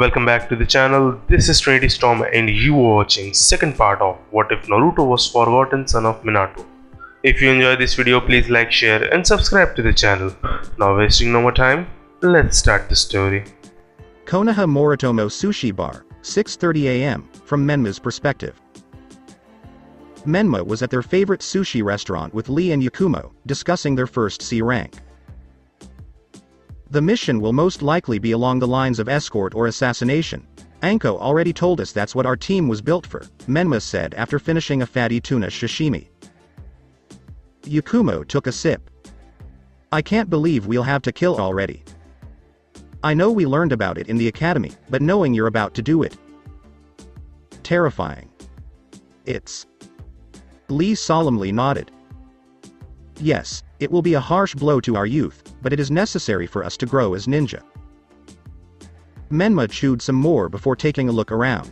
Welcome back to the channel. This is Trinity Storm and you are watching second part of What If Naruto Was Forgotten Son of Minato. If you enjoy this video, please like, share and subscribe to the channel. Now wasting no more time, let's start the story. Konoha Moritomo Sushi Bar, 6:30 a.m., from Menma's perspective. Menma was at their favorite sushi restaurant with Lee and Yakumo, discussing their first C rank. The mission will most likely be along the lines of escort or assassination. Anko already told us that's what our team was built for, Menma said after finishing a fatty tuna sashimi. Yakumo took a sip. I can't believe we'll have to kill already. I know we learned about it in the academy, but knowing you're about to do it. Terrifying. It's. Lee solemnly nodded. Yes, it will be a harsh blow to our youth, but it is necessary for us to grow as ninja. Menma chewed some more before taking a look around.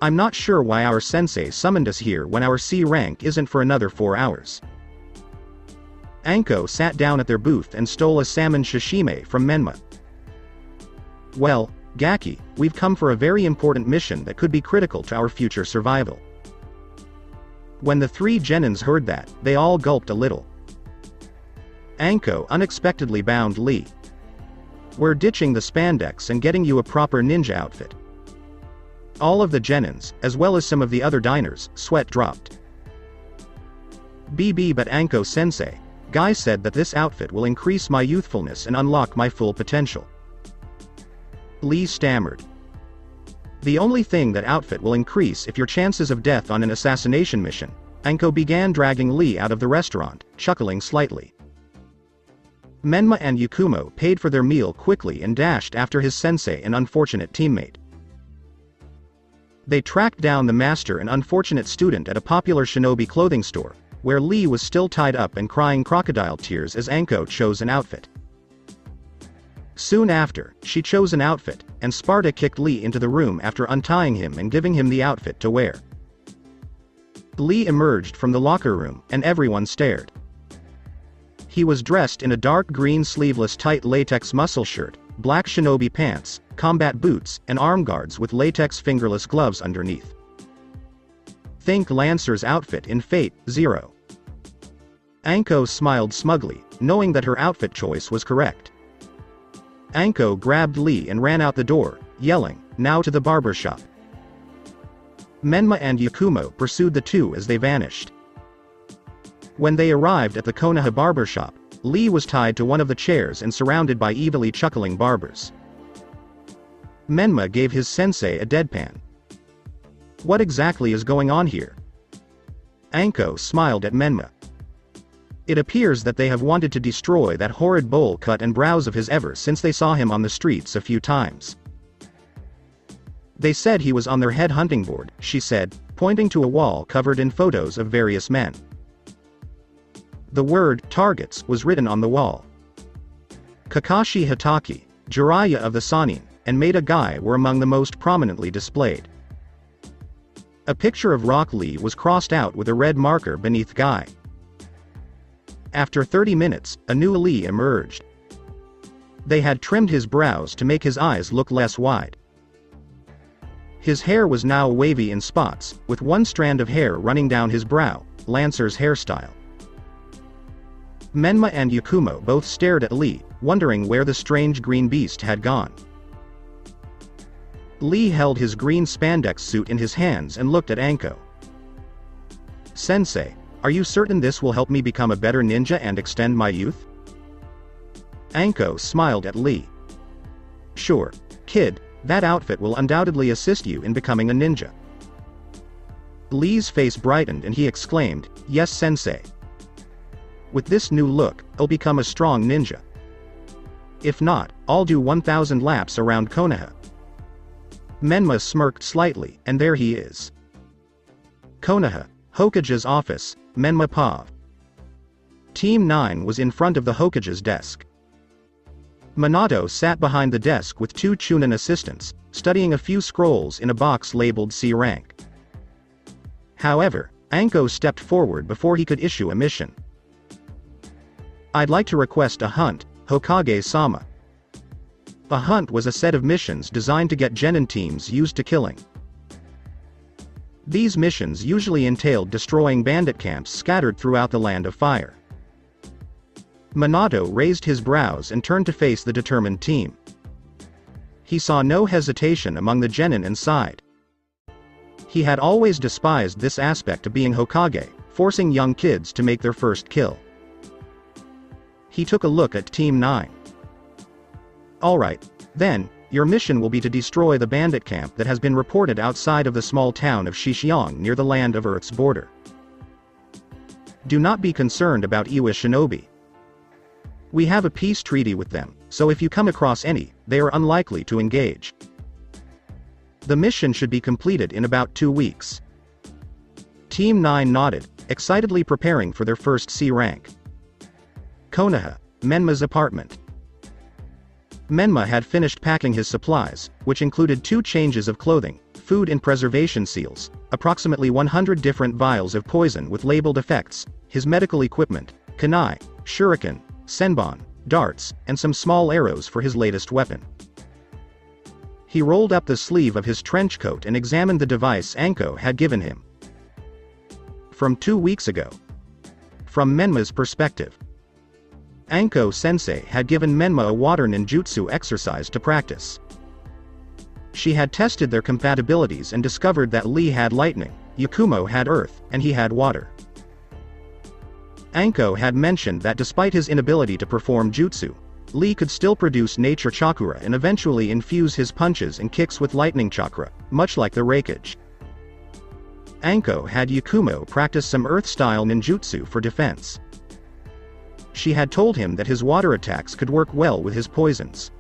I'm not sure why our sensei summoned us here when our C rank isn't for another 4 hours. Anko sat down at their booth and stole a salmon sashimi from Menma. Well, Gaki, we've come for a very important mission that could be critical to our future survival. When the three genins heard that, they all gulped a little. Anko unexpectedly bound Lee. We're ditching the spandex and getting you a proper ninja outfit. All of the genins, as well as some of the other diners, sweat dropped. But Anko sensei, Guy said that this outfit will increase my youthfulness and unlock my full potential. Lee stammered. The only thing that outfit will increase if your chances of death on an assassination mission. Anko began dragging Lee out of the restaurant, chuckling slightly. Menma and Yakumo paid for their meal quickly and dashed after his sensei and unfortunate teammate. They tracked down the master and unfortunate student at a popular shinobi clothing store, where Lee was still tied up and crying crocodile tears as Anko chose an outfit. Soon after, she chose an outfit, and Sparta kicked Lee into the room after untying him and giving him the outfit to wear. Lee emerged from the locker room, and everyone stared. He was dressed in a dark green sleeveless tight latex muscle shirt, black shinobi pants, combat boots, and arm guards with latex fingerless gloves underneath. Think Lancer's outfit in Fate, Zero. Anko smiled smugly, knowing that her outfit choice was correct. Anko grabbed Lee and ran out the door, yelling, "Now to the barber shop." Menma and Yakumo pursued the two as they vanished. When they arrived at the Konoha barber shop, Lee was tied to one of the chairs and surrounded by evilly chuckling barbers. Menma gave his sensei a deadpan. What exactly is going on here? Anko smiled at Menma. It appears that they have wanted to destroy that horrid bowl cut and brows of his ever since they saw him on the streets a few times. They said he was on their head hunting board, she said, pointing to a wall covered in photos of various men. The word, targets, was written on the wall. Kakashi Hatake, Jiraiya of the Sannin, and Maeda Guy were among the most prominently displayed. A picture of Rock Lee was crossed out with a red marker beneath Guy. After 30 minutes, a new Lee emerged. They had trimmed his brows to make his eyes look less wide. His hair was now wavy in spots, with one strand of hair running down his brow, Lancer's hairstyle. Menma and Yakumo both stared at Lee, wondering where the strange green beast had gone. Lee held his green spandex suit in his hands and looked at Anko. Sensei, are you certain this will help me become a better ninja and extend my youth? Anko smiled at Lee. Sure, kid, that outfit will undoubtedly assist you in becoming a ninja. Lee's face brightened and he exclaimed, "Yes, sensei. With this new look, I'll become a strong ninja. If not, I'll do 1,000 laps around Konoha." Menma smirked slightly, and there he is. Konoha, Hokage's office, Menma Pav. Team 9 was in front of the Hokage's desk. Minato sat behind the desk with two Chunin assistants, studying a few scrolls in a box labeled C rank. However, Anko stepped forward before he could issue a mission. I'd like to request a hunt, Hokage-sama. A hunt was a set of missions designed to get genin teams used to killing. These missions usually entailed destroying bandit camps scattered throughout the Land of Fire. Minato raised his brows and turned to face the determined team. He saw no hesitation among the genin and sighed. He had always despised this aspect of being Hokage, forcing young kids to make their first kill. He took a look at Team 9. Alright, then, your mission will be to destroy the bandit camp that has been reported outside of the small town of Shixiang near the Land of Earth's border. Do not be concerned about Iwa Shinobi. We have a peace treaty with them, so if you come across any, they are unlikely to engage. The mission should be completed in about 2 weeks. Team 9 nodded, excitedly preparing for their first C rank. Konoha, Menma's apartment. Menma had finished packing his supplies, which included 2 changes of clothing, food and preservation seals, approximately 100 different vials of poison with labeled effects, his medical equipment, kunai, shuriken, senbon, darts, and some small arrows for his latest weapon. He rolled up the sleeve of his trench coat and examined the device Anko had given him. From 2 weeks ago. From Menma's perspective, Anko-sensei had given Menma a water ninjutsu exercise to practice. She had tested their compatibilities and discovered that Lee had lightning, Yakumo had earth, and he had water. Anko had mentioned that despite his inability to perform jutsu, Lee could still produce nature chakra and eventually infuse his punches and kicks with lightning chakra, much like the Raikage. Anko had Yakumo practice some earth-style ninjutsu for defense. She had told him that his water attacks could work well with his poisons.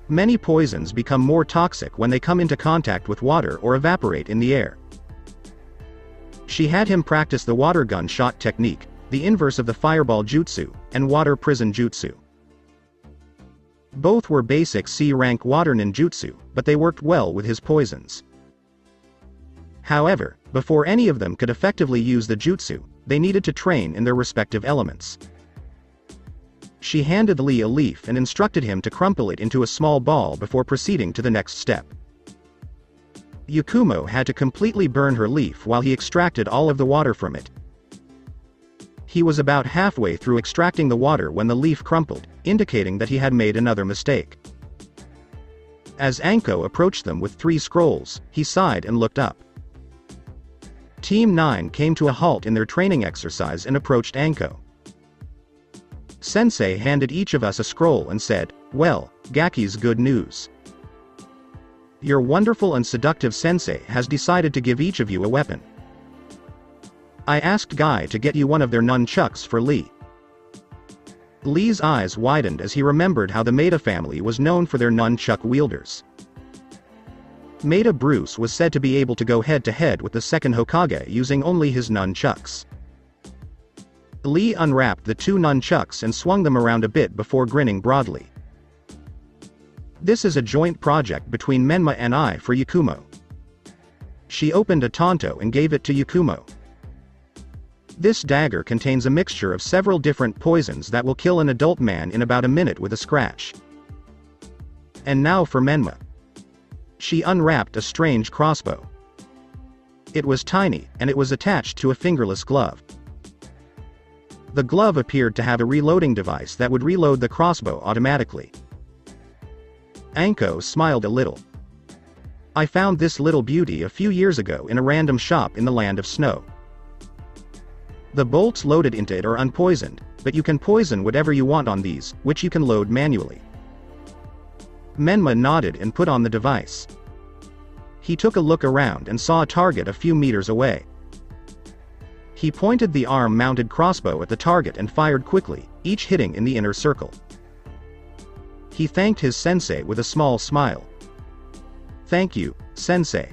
Many poisons become more toxic when they come into contact with water or evaporate in the air. She had him practice the water gun shot technique, the inverse of the fireball jutsu, and water prison jutsu. Both were basic C-rank water ninjutsu, but they worked well with his poisons. However, before any of them could effectively use the jutsu, they needed to train in their respective elements. She handed Lee a leaf and instructed him to crumple it into a small ball before proceeding to the next step. Yakumo had to completely burn her leaf while he extracted all of the water from it. He was about halfway through extracting the water when the leaf crumpled, indicating that he had made another mistake. As Anko approached them with 3 scrolls, he sighed and looked up. Team 9 came to a halt in their training exercise and approached Anko. Sensei handed each of us a scroll and said, "Well, Gaki's good news. Your wonderful and seductive sensei has decided to give each of you a weapon. I asked Guy to get you one of their nunchucks for Lee." Lee's eyes widened as he remembered how the Maeda family was known for their nunchuck wielders. Maeda Bruce was said to be able to go head-to-head with the second Hokage using only his nunchucks. Lee unwrapped the 2 nunchucks and swung them around a bit before grinning broadly. "This is a joint project between Menma and I for Yakumo." She opened a tanto and gave it to Yakumo. "This dagger contains a mixture of several different poisons that will kill an adult man in about a minute with a scratch. And now for Menma." She unwrapped a strange crossbow. It was tiny, and it was attached to a fingerless glove. The glove appeared to have a reloading device that would reload the crossbow automatically. Anko smiled a little. "I found this little beauty a few years ago in a random shop in the Land of Snow. The bolts loaded into it are unpoisoned, but you can poison whatever you want on these, which you can load manually." Menma nodded and put on the device. He took a look around and saw a target a few meters away. He pointed the arm-mounted crossbow at the target and fired quickly, each hitting in the inner circle. He thanked his sensei with a small smile. "Thank you, sensei.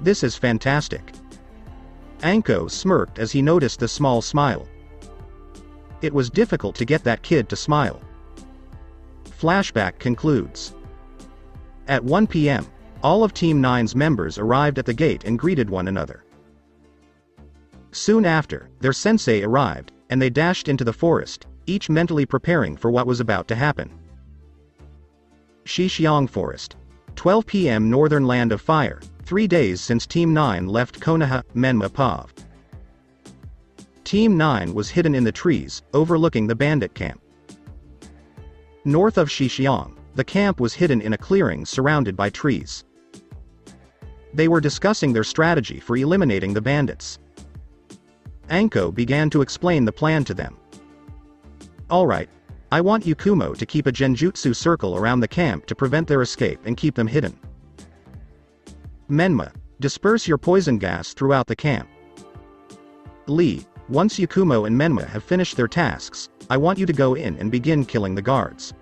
This is fantastic." Anko smirked as he noticed the small smile. It was difficult to get that kid to smile. Flashback concludes. At 1 p.m., all of Team 9's members arrived at the gate and greeted one another. Soon after, their sensei arrived, and they dashed into the forest, each mentally preparing for what was about to happen. Shixiang Forest. 12 p.m. Northern Land of Fire, 3 days since Team 9 left Konoha, Menma Pav. Team 9 was hidden in the trees, overlooking the bandit camp. North of Shixiang, the camp was hidden in a clearing surrounded by trees. They were discussing their strategy for eliminating the bandits. Anko began to explain the plan to them. Alright. I want Yakumo to keep a genjutsu circle around the camp to prevent their escape and keep them hidden. Menma, disperse your poison gas throughout the camp. Lee, once Yakumo and Menma have finished their tasks, I want you to go in and begin killing the guards.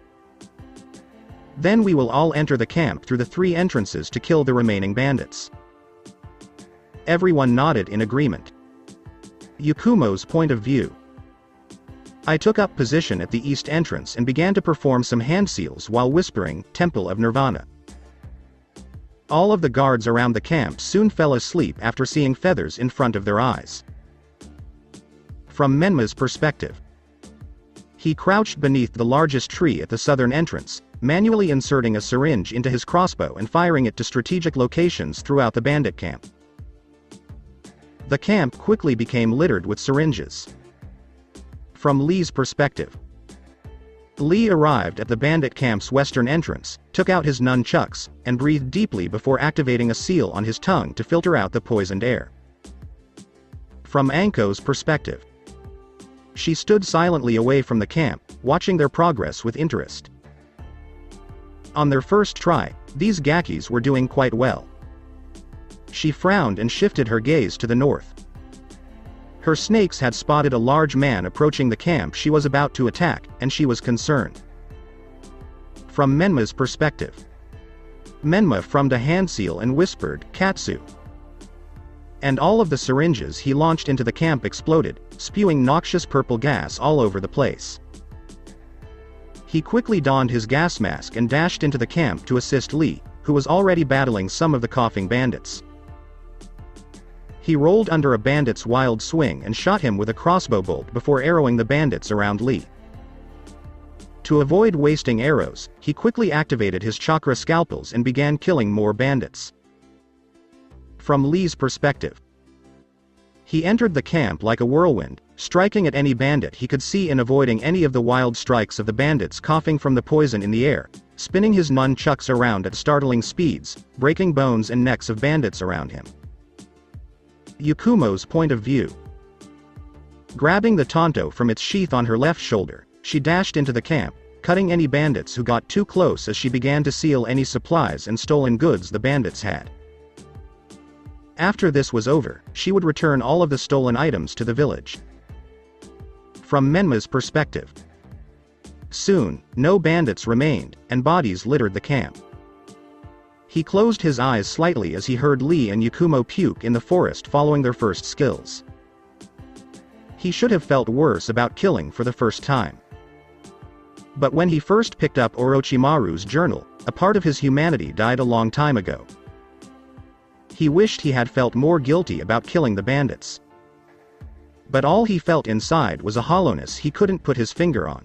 Then we will all enter the camp through the 3 entrances to kill the remaining bandits. Everyone nodded in agreement. Yakumo's point of view. I took up position at the east entrance and began to perform some hand seals while whispering, Temple of Nirvana. All of the guards around the camp soon fell asleep after seeing feathers in front of their eyes. From Menma's perspective. He crouched beneath the largest tree at the southern entrance, manually inserting a syringe into his crossbow and firing it to strategic locations throughout the bandit camp. The camp quickly became littered with syringes. From Lee's perspective. Lee arrived at the bandit camp's western entrance, took out his nunchucks, and breathed deeply before activating a seal on his tongue to filter out the poisoned air. From Anko's perspective. She stood silently away from the camp, watching their progress with interest. On their first try, these Gakis were doing quite well. She frowned and shifted her gaze to the north. Her snakes had spotted a large man approaching the camp she was about to attack, and she was concerned. From Menma's perspective. Menma formed a hand seal and whispered, Katsu. And all of the syringes he launched into the camp exploded, spewing noxious purple gas all over the place. He quickly donned his gas mask and dashed into the camp to assist Lee, who was already battling some of the coughing bandits. He rolled under a bandit's wild swing and shot him with a crossbow bolt before arrowing the bandits around Lee. To avoid wasting arrows, he quickly activated his chakra scalpels and began killing more bandits. From Lee's perspective. He entered the camp like a whirlwind, striking at any bandit he could see and avoiding any of the wild strikes of the bandits coughing from the poison in the air, spinning his nunchucks around at startling speeds, breaking bones and necks of bandits around him. Yakumo's point of view. Grabbing the tanto from its sheath on her left shoulder, she dashed into the camp, cutting any bandits who got too close as she began to seal any supplies and stolen goods the bandits had. After this was over, she would return all of the stolen items to the village. From Menma's perspective. Soon, no bandits remained, and bodies littered the camp. He closed his eyes slightly as he heard Lee and Yakumo puke in the forest following their first skills. He should have felt worse about killing for the first time. But when he first picked up Orochimaru's journal, a part of his humanity died a long time ago. He wished he had felt more guilty about killing the bandits. But all he felt inside was a hollowness he couldn't put his finger on.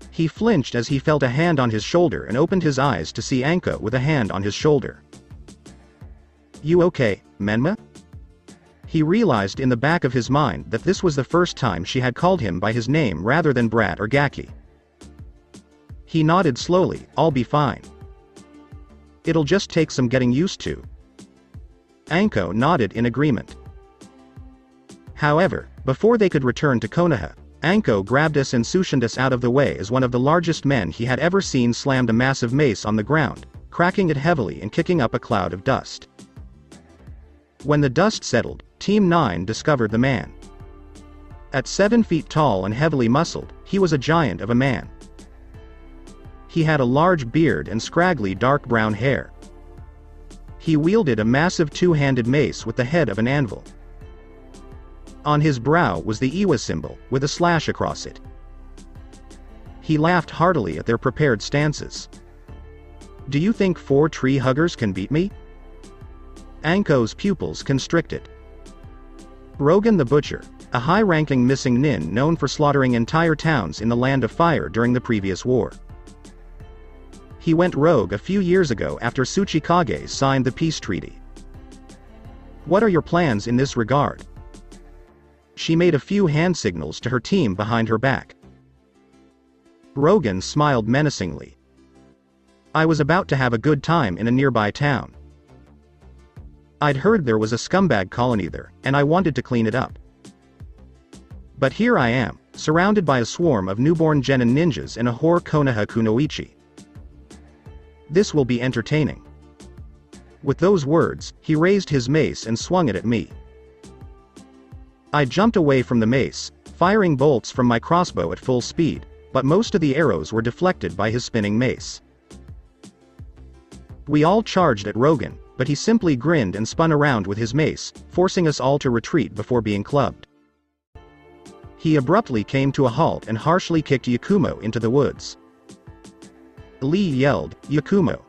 He flinched as he felt a hand on his shoulder and opened his eyes to see Anko with a hand on his shoulder. You okay, Menma? He realized in the back of his mind that this was the first time she had called him by his name rather than Brat or Gaki. He nodded slowly, I'll be fine. It'll just take some getting used to. Anko nodded in agreement. However, before they could return to Konoha, Anko grabbed us and sushioned us out of the way as one of the largest men he had ever seen slammed a massive mace on the ground, cracking it heavily and kicking up a cloud of dust. When the dust settled, Team 9 discovered the man. At 7 feet tall and heavily muscled, he was a giant of a man. He had a large beard and scraggly dark brown hair. He wielded a massive two-handed mace with the head of an anvil. On his brow was the Iwa symbol, with a slash across it. He laughed heartily at their prepared stances. Do you think 4 tree huggers can beat me? Anko's pupils constricted. Rogan the Butcher, a high-ranking missing-nin known for slaughtering entire towns in the Land of Fire during the previous war. He went rogue a few years ago after Tsuchikage signed the peace treaty. What are your plans in this regard? She made a few hand signals to her team behind her back. Rogan smiled menacingly. I was about to have a good time in a nearby town. I'd heard there was a scumbag colony there, and I wanted to clean it up. But here I am, surrounded by a swarm of newborn genin ninjas in a Hor Konoha Kunoichi. This will be entertaining. With those words, he raised his mace and swung it at me. I jumped away from the mace, firing bolts from my crossbow at full speed, but most of the arrows were deflected by his spinning mace. We all charged at Rogan, but he simply grinned and spun around with his mace, forcing us all to retreat before being clubbed. He abruptly came to a halt and harshly kicked Yakumo into the woods. Lee yelled, "Yakumo!"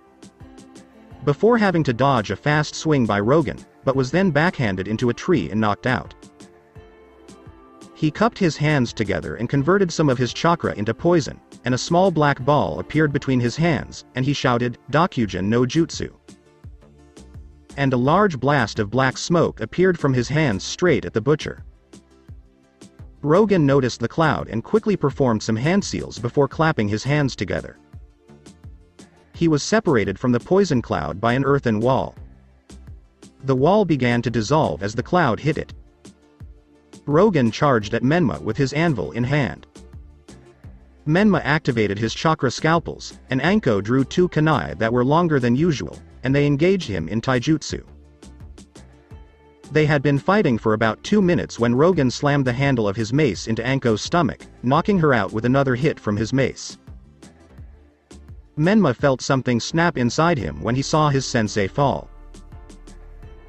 before having to dodge a fast swing by Rogan, but was then backhanded into a tree and knocked out. He cupped his hands together and converted some of his chakra into poison, and a small black ball appeared between his hands, and he shouted, "Dakyujin no Jutsu." And a large blast of black smoke appeared from his hands straight at the butcher. Rogan noticed the cloud and quickly performed some hand seals before clapping his hands together. He was separated from the poison cloud by an earthen wall. The wall began to dissolve as the cloud hit it. Rogan charged at Menma with his anvil in hand. Menma activated his chakra scalpels, and Anko drew 2 kunai that were longer than usual, and they engaged him in taijutsu. They had been fighting for about 2 minutes when Rogan slammed the handle of his mace into Anko's stomach, knocking her out with another hit from his mace. Menma felt something snap inside him when he saw his sensei fall.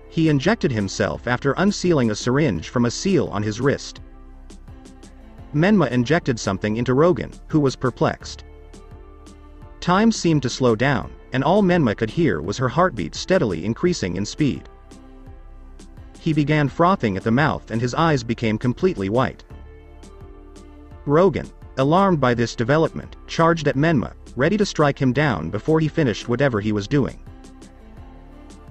He injected himself after unsealing a syringe from a seal on his wrist. Menma injected something into Rogan, who was perplexed. Time seemed to slow down, and all Menma could hear was her heartbeat steadily increasing in speed. He began frothing at the mouth and his eyes became completely white. Rogan, alarmed by this development, charged at Menma, ready to strike him down before he finished whatever he was doing.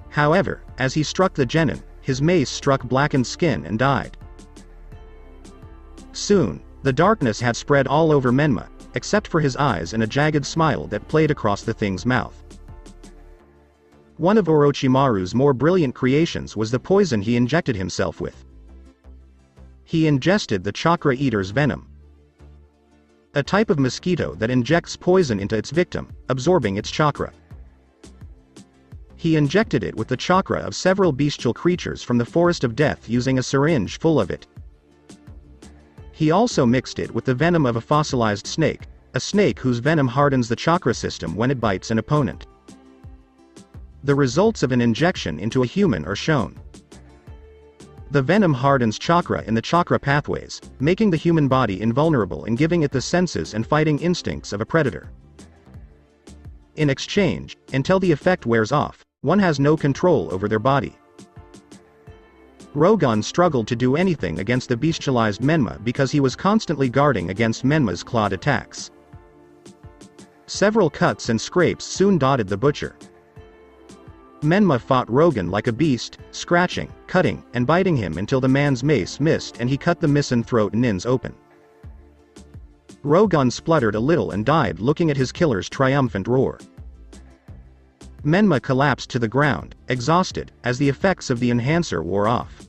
However, as he struck the genin, his mace struck blackened skin and died. Soon, the darkness had spread all over Menma, except for his eyes and a jagged smile that played across the thing's mouth. One of Orochimaru's more brilliant creations was the poison he injected himself with. He ingested the Chakra Eater's venom, a type of mosquito that injects poison into its victim, absorbing its chakra. He injected it with the chakra of several bestial creatures from the Forest of Death using a syringe full of it. He also mixed it with the venom of a fossilized snake, a snake whose venom hardens the chakra system when it bites an opponent. The results of an injection into a human are shown. The venom hardens chakra in the chakra pathways, making the human body invulnerable and giving it the senses and fighting instincts of a predator. In exchange, until the effect wears off, one has no control over their body. Rogan struggled to do anything against the bestialized Menma because he was constantly guarding against Menma's clawed attacks. Several cuts and scrapes soon dotted the butcher. Menma fought Rogan like a beast, scratching, cutting, and biting him until the man's mace missed and he cut the misanthrope nins open. Rogan spluttered a little and died looking at his killer's triumphant roar. Menma collapsed to the ground, exhausted, as the effects of the enhancer wore off.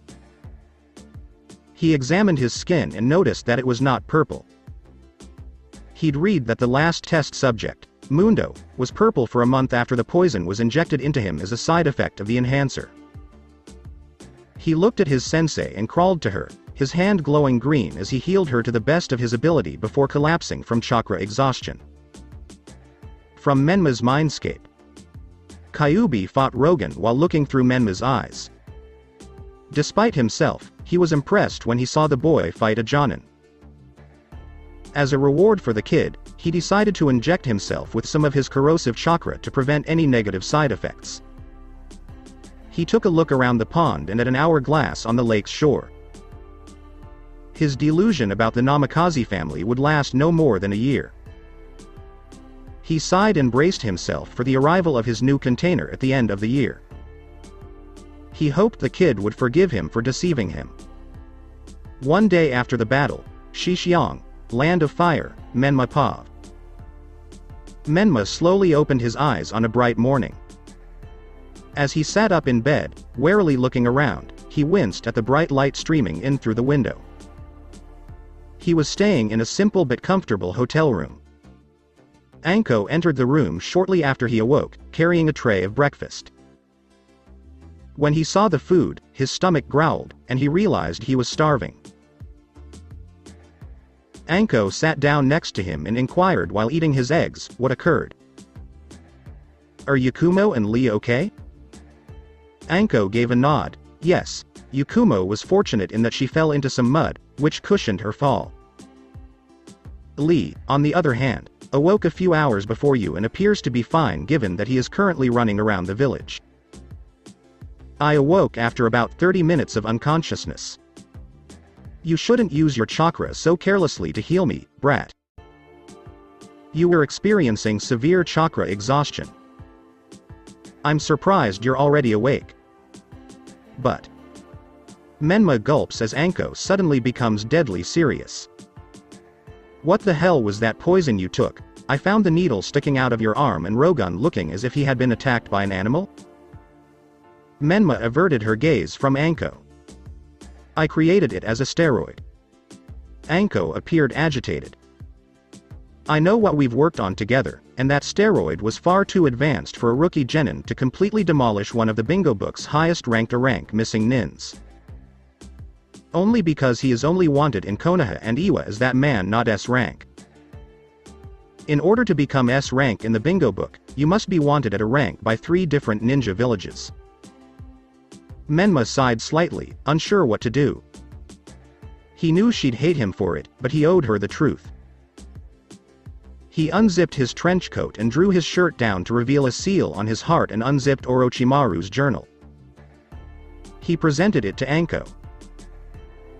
He examined his skin and noticed that it was not purple. He'd read that the last test subject, Mundo, was purple for a month after the poison was injected into him as a side effect of the enhancer. He looked at his sensei and crawled to her, his hand glowing green as he healed her to the best of his ability before collapsing from chakra exhaustion. From Menma's mindscape, Kyuubi fought Rogan while looking through Menma's eyes. Despite himself, he was impressed when he saw the boy fight a Jonin. As a reward for the kid, he decided to inject himself with some of his corrosive chakra to prevent any negative side effects. He took a look around the pond and at an hourglass on the lake's shore. His delusion about the Namikaze family would last no more than a year. He sighed and braced himself for the arrival of his new container at the end of the year. He hoped the kid would forgive him for deceiving him. One day after the battle, Shixiang, Land of Fire, Menma Pav. Menma slowly opened his eyes on a bright morning. As he sat up in bed, warily looking around, he winced at the bright light streaming in through the window. He was staying in a simple but comfortable hotel room. Anko entered the room shortly after he awoke, carrying a tray of breakfast. When he saw the food, his stomach growled, and he realized he was starving. Anko sat down next to him and inquired while eating his eggs what occurred. "Are Yakumo and Lee okay?" Anko gave a nod. Yes, Yakumo was fortunate in that she fell into some mud, which cushioned her fall. Lee, on the other hand, awoke a few hours before you and appears to be fine given that he is currently running around the village. I awoke after about 30 minutes of unconsciousness. You shouldn't use your chakra so carelessly to heal me, brat. You were experiencing severe chakra exhaustion. I'm surprised you're already awake. But Menma gulps as Anko suddenly becomes deadly serious. What the hell was that poison you took? I found the needle sticking out of your arm and Rogun looking as if he had been attacked by an animal? Menma averted her gaze from Anko. I created it as a steroid. Anko appeared agitated. I know what we've worked on together, and that steroid was far too advanced for a rookie genin to completely demolish one of the bingo book's highest ranked rank missing-nins. Only because he is only wanted in Konoha and Iwa is that man not S rank. In order to become S rank in the bingo book, you must be wanted at a rank by 3 different ninja villages. Menma sighed slightly, unsure what to do. He knew she'd hate him for it, but he owed her the truth. He unzipped his trench coat and drew his shirt down to reveal a seal on his heart and unzipped Orochimaru's journal. He presented it to Anko.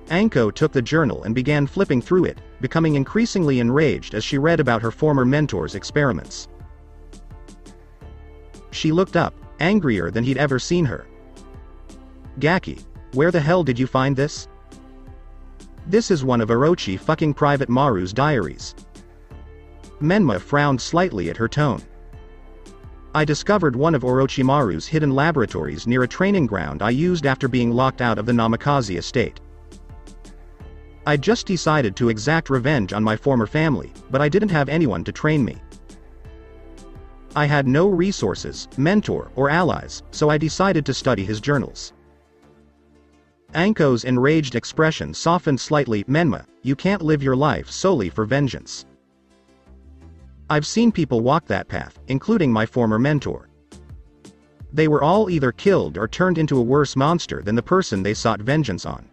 Anko took the journal and began flipping through it, becoming increasingly enraged as she read about her former mentor's experiments. She looked up, angrier than he'd ever seen her. Gaki, where the hell did you find this? This is one of Orochi fucking Private Maru's diaries. Menma frowned slightly at her tone. I discovered one of Orochimaru's hidden laboratories near a training ground I used after being locked out of the Namikaze estate. I just decided to exact revenge on my former family, but I didn't have anyone to train me. I had no resources, mentor, or allies, so I decided to study his journals. Anko's enraged expression softened slightly. Menma, you can't live your life solely for vengeance. I've seen people walk that path, including my former mentor. They were all either killed or turned into a worse monster than the person they sought vengeance on.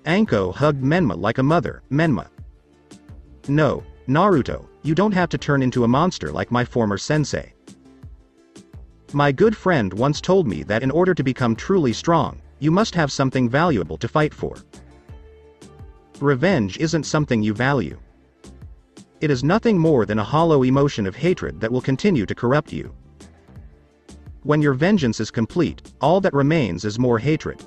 Anko hugged Menma like a mother. Menma. No, Naruto, you don't have to turn into a monster like my former sensei. My good friend once told me that in order to become truly strong, you must have something valuable to fight for. Revenge isn't something you value. It is nothing more than a hollow emotion of hatred that will continue to corrupt you. When your vengeance is complete, all that remains is more hatred.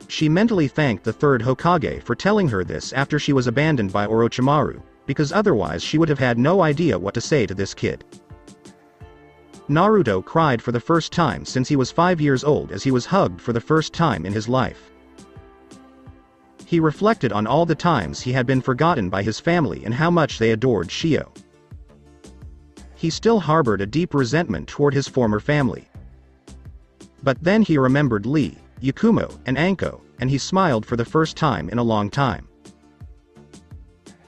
She mentally thanked the third Hokage for telling her this after she was abandoned by Orochimaru, because otherwise she would have had no idea what to say to this kid. Naruto cried for the first time since he was 5 years old as he was hugged for the first time in his life. He reflected on all the times he had been forgotten by his family and how much they adored Shio. He still harbored a deep resentment toward his former family. But then he remembered Lee, Yakumo, and Anko, and he smiled for the first time in a long time.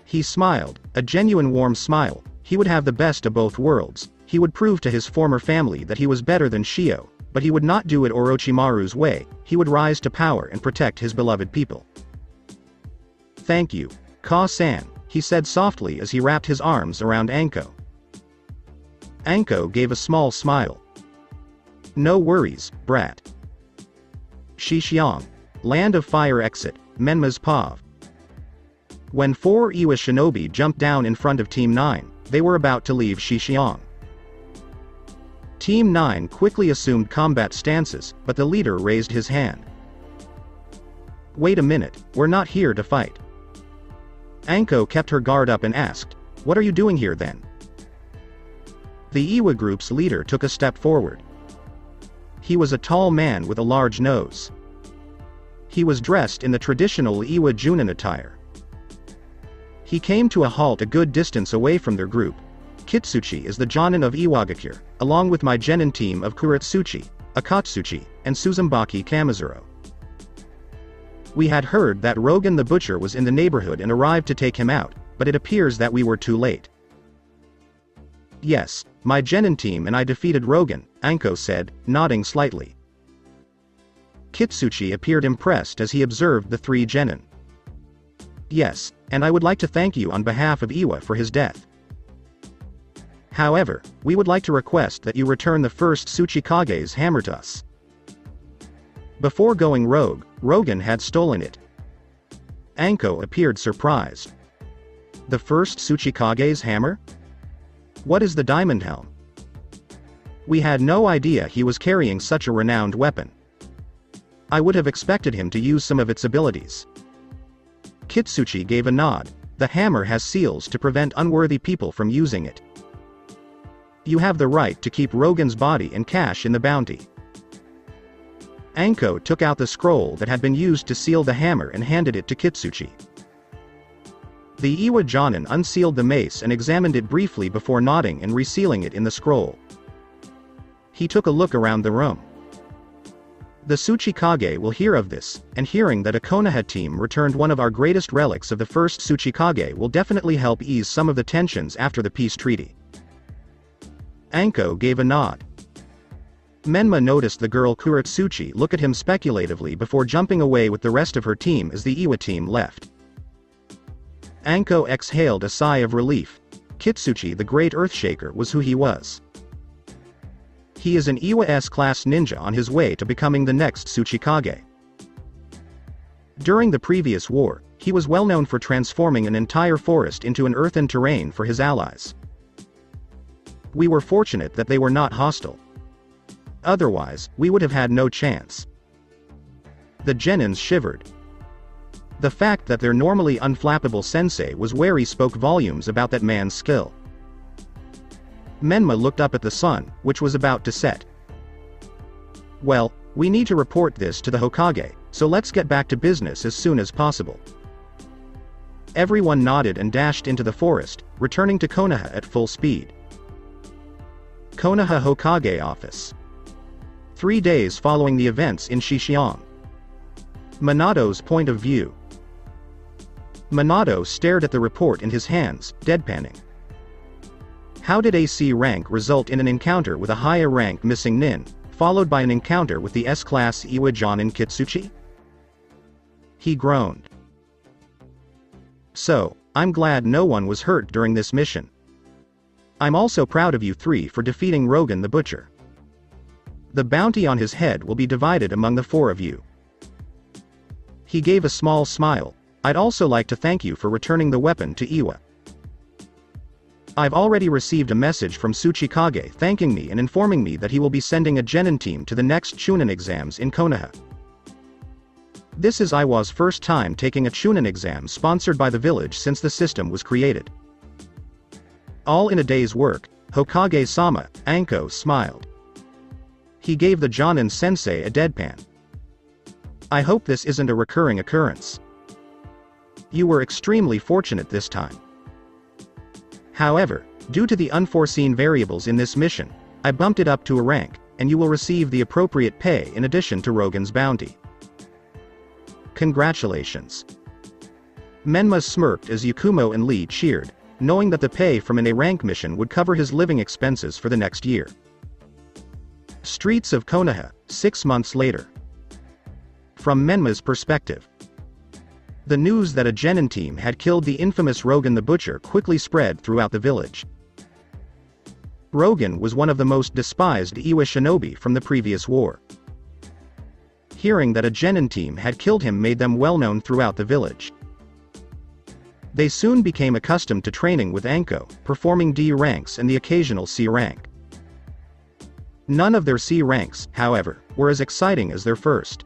He smiled, a genuine warm smile. He would have the best of both worlds. He would prove to his former family that he was better than Shio, but he would not do it Orochimaru's way. He would rise to power and protect his beloved people. Thank you, Ka-san, he said softly as he wrapped his arms around Anko. Anko gave a small smile. No worries, brat. Shixiang, Land of Fire exit, Menma's Pav. When 4 Iwa shinobi jumped down in front of Team 9, they were about to leave Shixiang. Team 9 quickly assumed combat stances, but the leader raised his hand. "Wait a minute, we're not here to fight." Anko kept her guard up and asked, "What are you doing here then?" The Iwa group's leader took a step forward. He was a tall man with a large nose. He was dressed in the traditional Iwa Chunin attire. He came to a halt a good distance away from their group. "Kitsuchi is the Jonin of Iwagakure, along with my genin team of Kuretsuchi, Akatsuchi, and Suzumaki Kamizuro. We had heard that Rogan the Butcher was in the neighborhood and arrived to take him out, but it appears that we were too late." "Yes, my genin team and I defeated Rogan," Anko said, nodding slightly. Kitsuchi appeared impressed as he observed the 3 genin. "Yes, and I would like to thank you on behalf of Iwa for his death. However, we would like to request that you return the first Tsuchikage's hammer to us." Before going rogue, Rogan had stolen it. Anko appeared surprised. "The first Tsuchikage's hammer? What is the diamond helm? We had no idea he was carrying such a renowned weapon. I would have expected him to use some of its abilities." Kitsuchi gave a nod. "The hammer has seals to prevent unworthy people from using it. You have the right to keep Rogan's body and cash in the bounty." Anko took out the scroll that had been used to seal the hammer and handed it to Kitsuchi. The Iwa Jonin unsealed the mace and examined it briefly before nodding and resealing it in the scroll. He took a look around the room. "The Tsuchikage will hear of this, and hearing that a Konoha team returned one of our greatest relics of the first Tsuchikage will definitely help ease some of the tensions after the peace treaty." Anko gave a nod. Menma noticed the girl Kuretsuchi look at him speculatively before jumping away with the rest of her team as the Iwa team left. Anko exhaled a sigh of relief. Kitsuchi the Great Earthshaker was who he was. He is an Iwa S-class ninja on his way to becoming the next Tsuchikage. During the previous war, he was well known for transforming an entire forest into an earthen terrain for his allies. We were fortunate that they were not hostile. Otherwise, we would have had no chance. The genins shivered. The fact that their normally unflappable sensei was wary spoke volumes about that man's skill. Menma looked up at the sun, which was about to set. "Well, we need to report this to the Hokage, so let's get back to business as soon as possible." Everyone nodded and dashed into the forest, returning to Konoha at full speed. Konoha Hokage Office. 3 days following the events in Shixiang. Minato's point of view. Minato stared at the report in his hands, deadpanning. How did AC rank result in an encounter with a higher rank missing-nin, followed by an encounter with the S-class Iwa Jonin Kitsuchi? He groaned. "So, I'm glad no one was hurt during this mission. I'm also proud of you 3 for defeating Rogan the Butcher. The bounty on his head will be divided among the 4 of you." He gave a small smile. "I'd also like to thank you for returning the weapon to Iwa. I've already received a message from Tsuchikage thanking me and informing me that he will be sending a genin team to the next Chunin exams in Konoha. This is Iwa's first time taking a Chunin exam sponsored by the village since the system was created. All in a day's work." Hokage-sama, Anko smiled. He gave the Jonin sensei a deadpan. "I hope this isn't a recurring occurrence. You were extremely fortunate this time. However, due to the unforeseen variables in this mission, I bumped it up to a rank, and you will receive the appropriate pay in addition to Rogan's bounty. Congratulations." Menma smirked as Yakumo and Lee cheered, knowing that the pay from an A-rank mission would cover his living expenses for the next year. Streets of Konoha, 6 months later. From Menma's perspective. The news that a genin team had killed the infamous Rogan the Butcher quickly spread throughout the village. Rogan was one of the most despised Iwa shinobi from the previous war. Hearing that a genin team had killed him made them well known throughout the village. They soon became accustomed to training with Anko, performing D ranks and the occasional C rank. None of their C ranks, however, were as exciting as their first.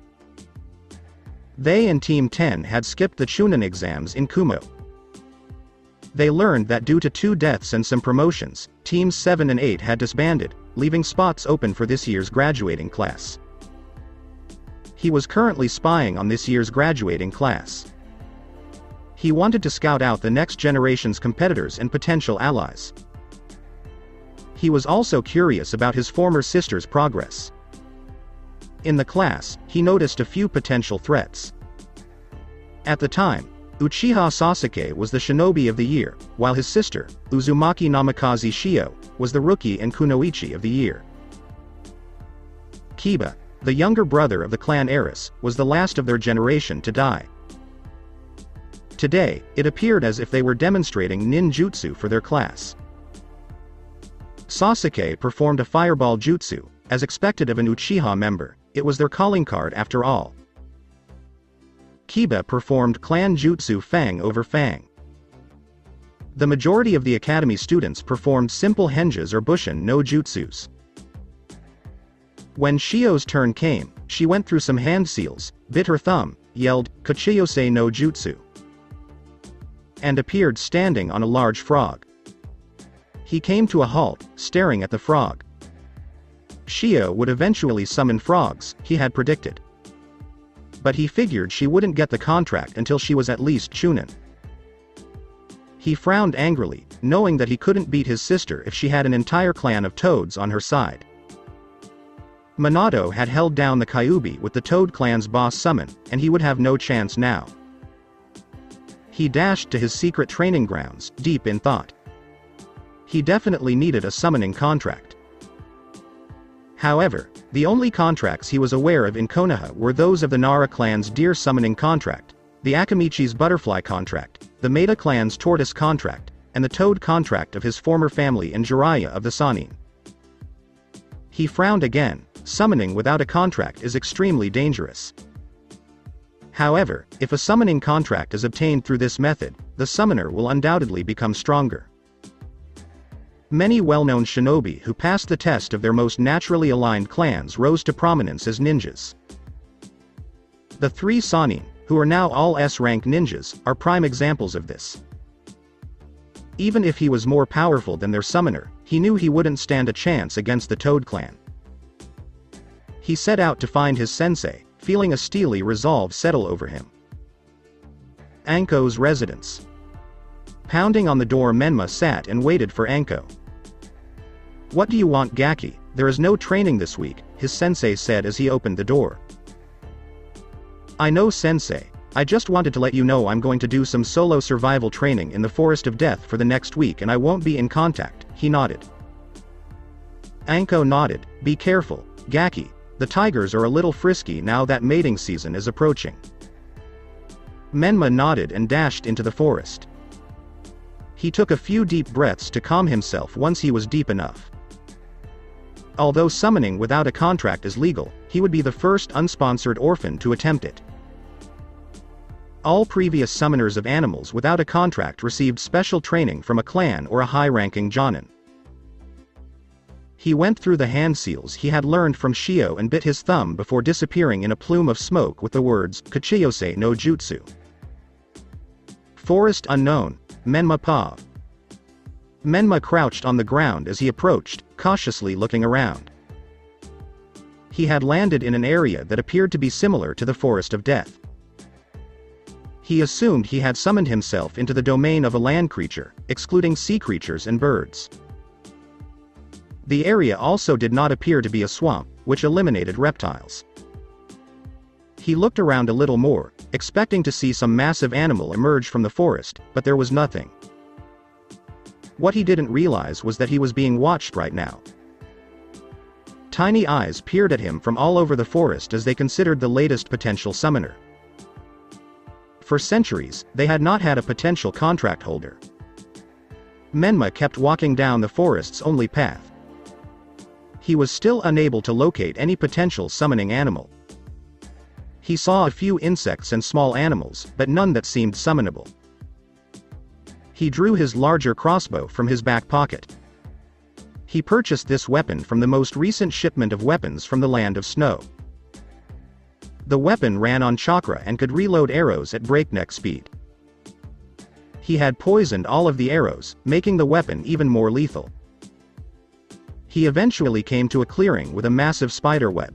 They and Team 10 had skipped the Chunin exams in Kumo. They learned that due to 2 deaths and some promotions, Teams 7 and 8 had disbanded, leaving spots open for this year's graduating class. He was currently spying on this year's graduating class. He wanted to scout out the next generation's competitors and potential allies. He was also curious about his former sister's progress. In the class, he noticed a few potential threats. At the time, Uchiha Sasuke was the shinobi of the year, while his sister, Uzumaki Namikaze Shio, was the rookie and kunoichi of the year. Kiba, the younger brother of the clan heiress, was the last of their generation to die. Today, it appeared as if they were demonstrating ninjutsu for their class. Sasuke performed a fireball jutsu, as expected of an Uchiha member. It was their calling card after all. Kiba performed clan jutsu Fang over Fang. The majority of the academy students performed simple henjas or bushin no jutsus. When Shio's turn came, she went through some hand seals, bit her thumb, yelled, "Kuchiyose no jutsu," and appeared standing on a large frog. He came to a halt, staring at the frog. Shio would eventually summon frogs, he had predicted. But he figured she wouldn't get the contract until she was at least Chunin. He frowned angrily, knowing that he couldn't beat his sister if she had an entire clan of toads on her side. Minato had held down the Kyuubi with the Toad clan's boss summon, and he would have no chance now. He dashed to his secret training grounds, deep in thought. He definitely needed a summoning contract. However, the only contracts he was aware of in Konoha were those of the Nara clan's deer summoning contract, the Akamichi's butterfly contract, the Maeda clan's tortoise contract, and the toad contract of his former family in Jiraiya of the Sannin. He frowned again. Summoning without a contract is extremely dangerous. However, if a summoning contract is obtained through this method, the summoner will undoubtedly become stronger. Many well-known shinobi who passed the test of their most naturally aligned clans rose to prominence as ninjas. The 3 Sannin, who are now all S-rank ninjas, are prime examples of this. Even if he was more powerful than their summoner, he knew he wouldn't stand a chance against the Toad clan. He set out to find his sensei, feeling a steely resolve settle over him. Anko's residence. Pounding on the door, Menma sat and waited for Anko. "What do you want, Gaki? There is no training this week," his sensei said as he opened the door. "I know, sensei. I just wanted to let you know I'm going to do some solo survival training in the Forest of Death for the next week and I won't be in contact," he nodded. Anko nodded. "Be careful, Gaki. The tigers are a little frisky now that mating season is approaching." Menma nodded and dashed into the forest. He took a few deep breaths to calm himself once he was deep enough. Although summoning without a contract is legal, he would be the first unsponsored orphan to attempt it. All previous summoners of animals without a contract received special training from a clan or a high-ranking jonin. He went through the hand seals he had learned from Shio and bit his thumb before disappearing in a plume of smoke with the words, "Kuchiyose no jutsu." Forest unknown, Menma Pa. Menma crouched on the ground as he approached, cautiously looking around. He had landed in an area that appeared to be similar to the Forest of Death. He assumed he had summoned himself into the domain of a land creature, excluding sea creatures and birds. The area also did not appear to be a swamp, which eliminated reptiles. He looked around a little more, expecting to see some massive animal emerge from the forest, but there was nothing. What he didn't realize was that he was being watched right now. Tiny eyes peered at him from all over the forest as they considered the latest potential summoner. For centuries, they had not had a potential contract holder. Menma kept walking down the forest's only path. He was still unable to locate any potential summoning animal. He saw a few insects and small animals, but none that seemed summonable. He drew his larger crossbow from his back pocket. He purchased this weapon from the most recent shipment of weapons from the land of snow. The weapon ran on chakra and could reload arrows at breakneck speed. He had poisoned all of the arrows, making the weapon even more lethal. He eventually came to a clearing with a massive spider web.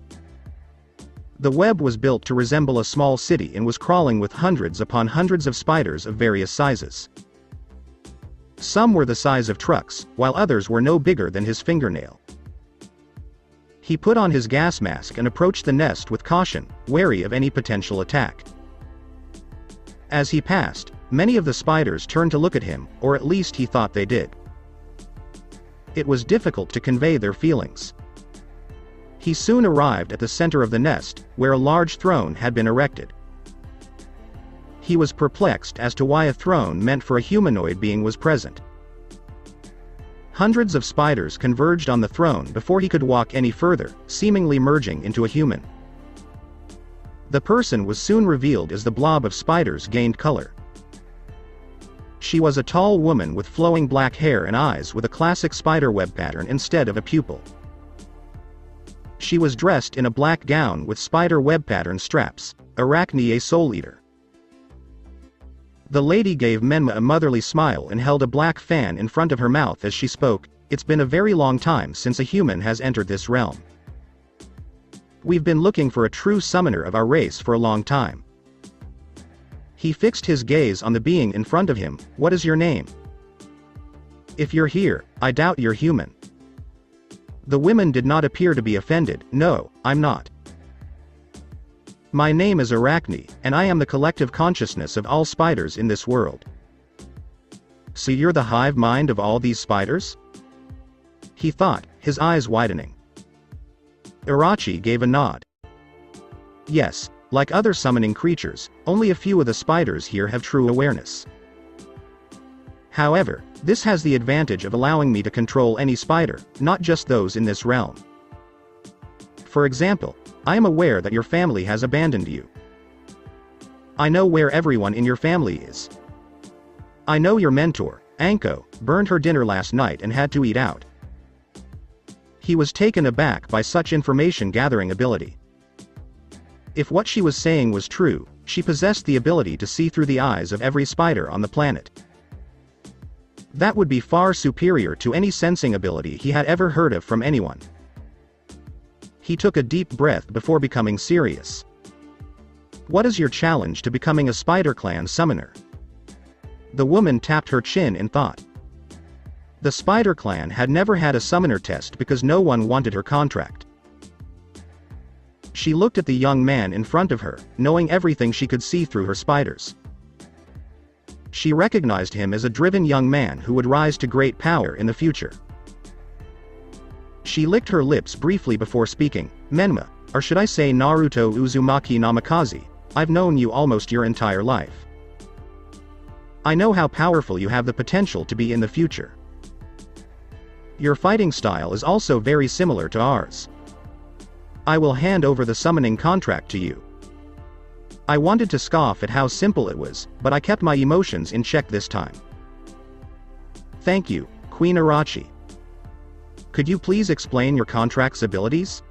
The web was built to resemble a small city and was crawling with hundreds upon hundreds of spiders of various sizes. Some were the size of trucks, while others were no bigger than his fingernail. He put on his gas mask and approached the nest with caution, wary of any potential attack. As he passed, many of the spiders turned to look at him, or at least he thought they did. It was difficult to convey their feelings. He soon arrived at the center of the nest, where a large throne had been erected. He was perplexed as to why a throne meant for a humanoid being was present. Hundreds of spiders converged on the throne before he could walk any further, seemingly merging into a human. The person was soon revealed as the blob of spiders gained color. She was a tall woman with flowing black hair and eyes with a classic spiderweb pattern instead of a pupil. She was dressed in a black gown with spider web pattern straps, Arachne a soul eater. The lady gave Menma a motherly smile and held a black fan in front of her mouth as she spoke. It's been a very long time since a human has entered this realm. We've been looking for a true summoner of our race for a long time. He fixed his gaze on the being in front of him. What is your name? If you're here, I doubt you're human. The women did not appear to be offended. No, I'm not. My name is Arachne, and I am the collective consciousness of all spiders in this world. So you're the hive mind of all these spiders? He thought, his eyes widening. Irachi gave a nod. Yes, like other summoning creatures, only a few of the spiders here have true awareness. However, this has the advantage of allowing me to control any spider, not just those in this realm. For example, I am aware that your family has abandoned you. I know where everyone in your family is. I know your mentor, Anko, burned her dinner last night and had to eat out. He was taken aback by such information gathering ability. If what she was saying was true, she possessed the ability to see through the eyes of every spider on the planet. That would be far superior to any sensing ability he had ever heard of from anyone. He took a deep breath before becoming serious. What is your challenge to becoming a Spider Clan summoner? The woman tapped her chin in thought. The Spider Clan had never had a summoner test because no one wanted her contract. She looked at the young man in front of her, knowing everything she could see through her spiders. She recognized him as a driven young man who would rise to great power in the future. She licked her lips briefly before speaking. Menma, or should I say Naruto Uzumaki Namikaze, I've known you almost your entire life. I know how powerful you have the potential to be in the future. Your fighting style is also very similar to ours. I will hand over the summoning contract to you. I wanted to scoff at how simple it was, but I kept my emotions in check this time. Thank you, Queen Irachi. Could you please explain your contract's abilities?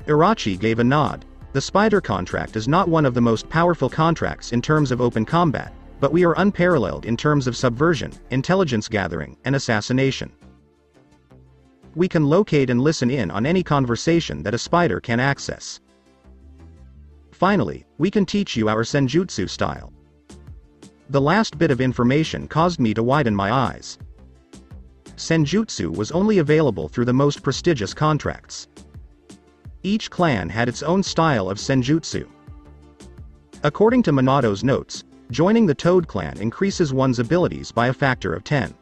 Irachi gave a nod. The spider contract is not one of the most powerful contracts in terms of open combat, but we are unparalleled in terms of subversion, intelligence gathering, and assassination. We can locate and listen in on any conversation that a spider can access. Finally, we can teach you our senjutsu style. The last bit of information caused me to widen my eyes. Senjutsu was only available through the most prestigious contracts. Each clan had its own style of senjutsu. According to Minato's notes, joining the Toad clan increases one's abilities by a factor of 10.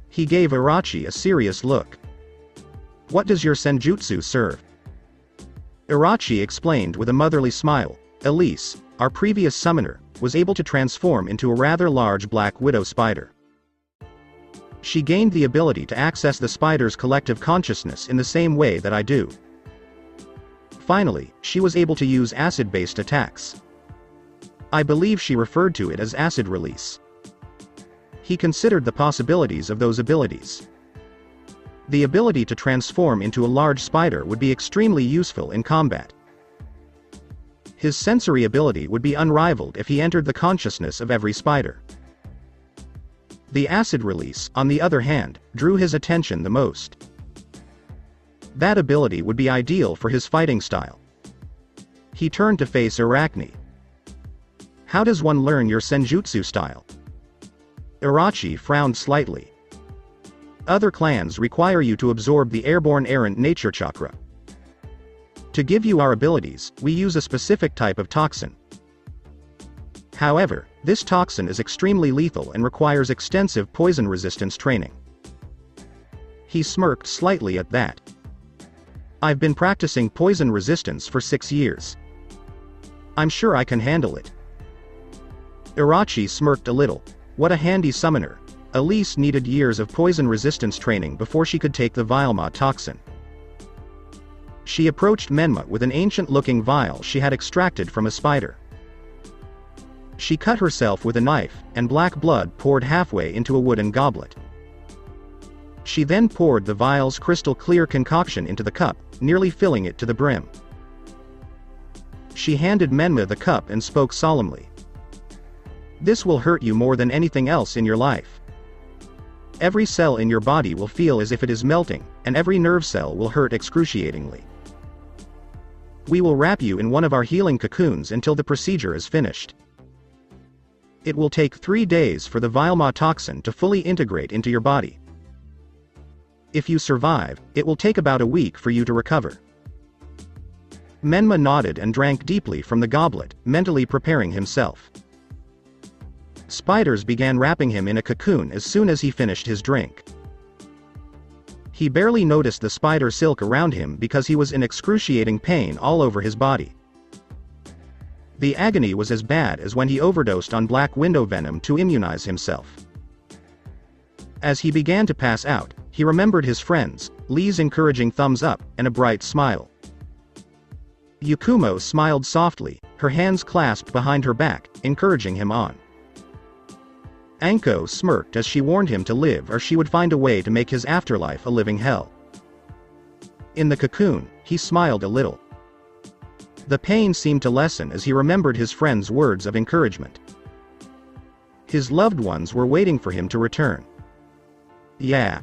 He gave Irachi a serious look. What does your senjutsu serve? Irachi explained with a motherly smile. Elise, our previous summoner, was able to transform into a rather large black widow spider. She gained the ability to access the spider's collective consciousness in the same way that I do. Finally, she was able to use acid-based attacks. I believe she referred to it as acid release. He considered the possibilities of those abilities. The ability to transform into a large spider would be extremely useful in combat. His sensory ability would be unrivaled if he entered the consciousness of every spider. The acid release, on the other hand, drew his attention the most. That ability would be ideal for his fighting style. He turned to face Arachne. How does one learn your senjutsu style? Irachi frowned slightly. Other clans require you to absorb the airborne errant nature chakra. To give you our abilities, we use a specific type of toxin. However, this toxin is extremely lethal and requires extensive poison resistance training. He smirked slightly at that. I've been practicing poison resistance for 6 years. I'm sure I can handle it. Irachi smirked a little. What a handy summoner. Elise needed years of poison resistance training before she could take the Vilema toxin. She approached Menma with an ancient-looking vial she had extracted from a spider. She cut herself with a knife, and black blood poured halfway into a wooden goblet. She then poured the vial's crystal-clear concoction into the cup, nearly filling it to the brim. She handed Menma the cup and spoke solemnly. This will hurt you more than anything else in your life. Every cell in your body will feel as if it is melting, and every nerve cell will hurt excruciatingly. We will wrap you in one of our healing cocoons until the procedure is finished. It will take 3 days for the Vilema toxin to fully integrate into your body. If you survive, it will take about a week for you to recover. Menma nodded and drank deeply from the goblet, mentally preparing himself. Spiders began wrapping him in a cocoon as soon as he finished his drink. He barely noticed the spider silk around him because he was in excruciating pain all over his body. The agony was as bad as when he overdosed on black widow venom to immunize himself. As he began to pass out, he remembered his friends, Lee's encouraging thumbs up, and a bright smile. Yukumo smiled softly, her hands clasped behind her back, encouraging him on. Anko smirked as she warned him to live or she would find a way to make his afterlife a living hell. In the cocoon, he smiled a little. The pain seemed to lessen as he remembered his friend's words of encouragement. His loved ones were waiting for him to return. Yeah.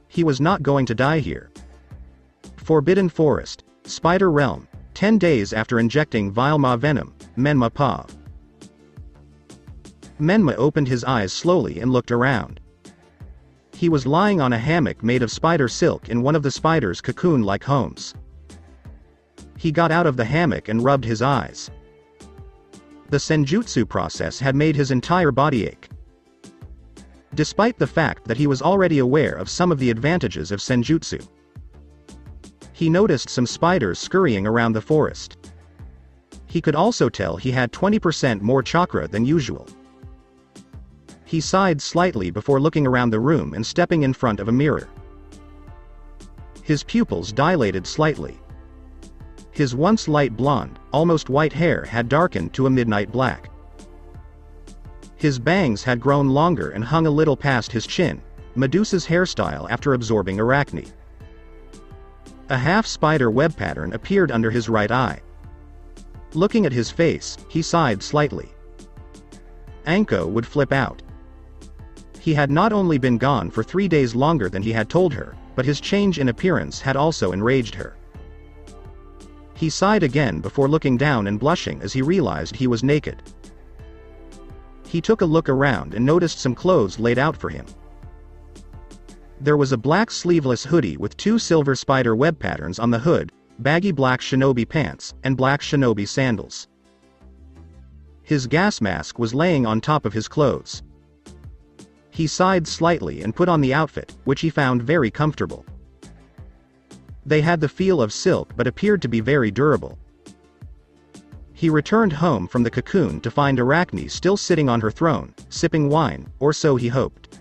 He was not going to die here. Forbidden Forest, Spider Realm, 10 days after injecting Vilema venom, Menma Pav. Menma opened his eyes slowly and looked around. He was lying on a hammock made of spider silk in one of the spider's cocoon-like homes. He got out of the hammock and rubbed his eyes. The senjutsu process had made his entire body ache. Despite the fact that he was already aware of some of the advantages of senjutsu. He noticed some spiders scurrying around the forest. He could also tell he had 20% more chakra than usual. He sighed slightly before looking around the room and stepping in front of a mirror. His pupils dilated slightly. His once light blonde, almost white hair had darkened to a midnight black. His bangs had grown longer and hung a little past his chin, Medusa's hairstyle after absorbing Arachne. A half-spider web pattern appeared under his right eye. Looking at his face, he sighed slightly. Anko would flip out. He had not only been gone for 3 days longer than he had told her, but his change in appearance had also enraged her. He sighed again before looking down and blushing as he realized he was naked. He took a look around and noticed some clothes laid out for him. There was a black sleeveless hoodie with 2 silver spider web patterns on the hood, baggy black shinobi pants, and black shinobi sandals. His gas mask was laying on top of his clothes. He sighed slightly and put on the outfit, which he found very comfortable. They had the feel of silk but appeared to be very durable. He returned home from the cocoon to find Arachne still sitting on her throne, sipping wine, or so he hoped.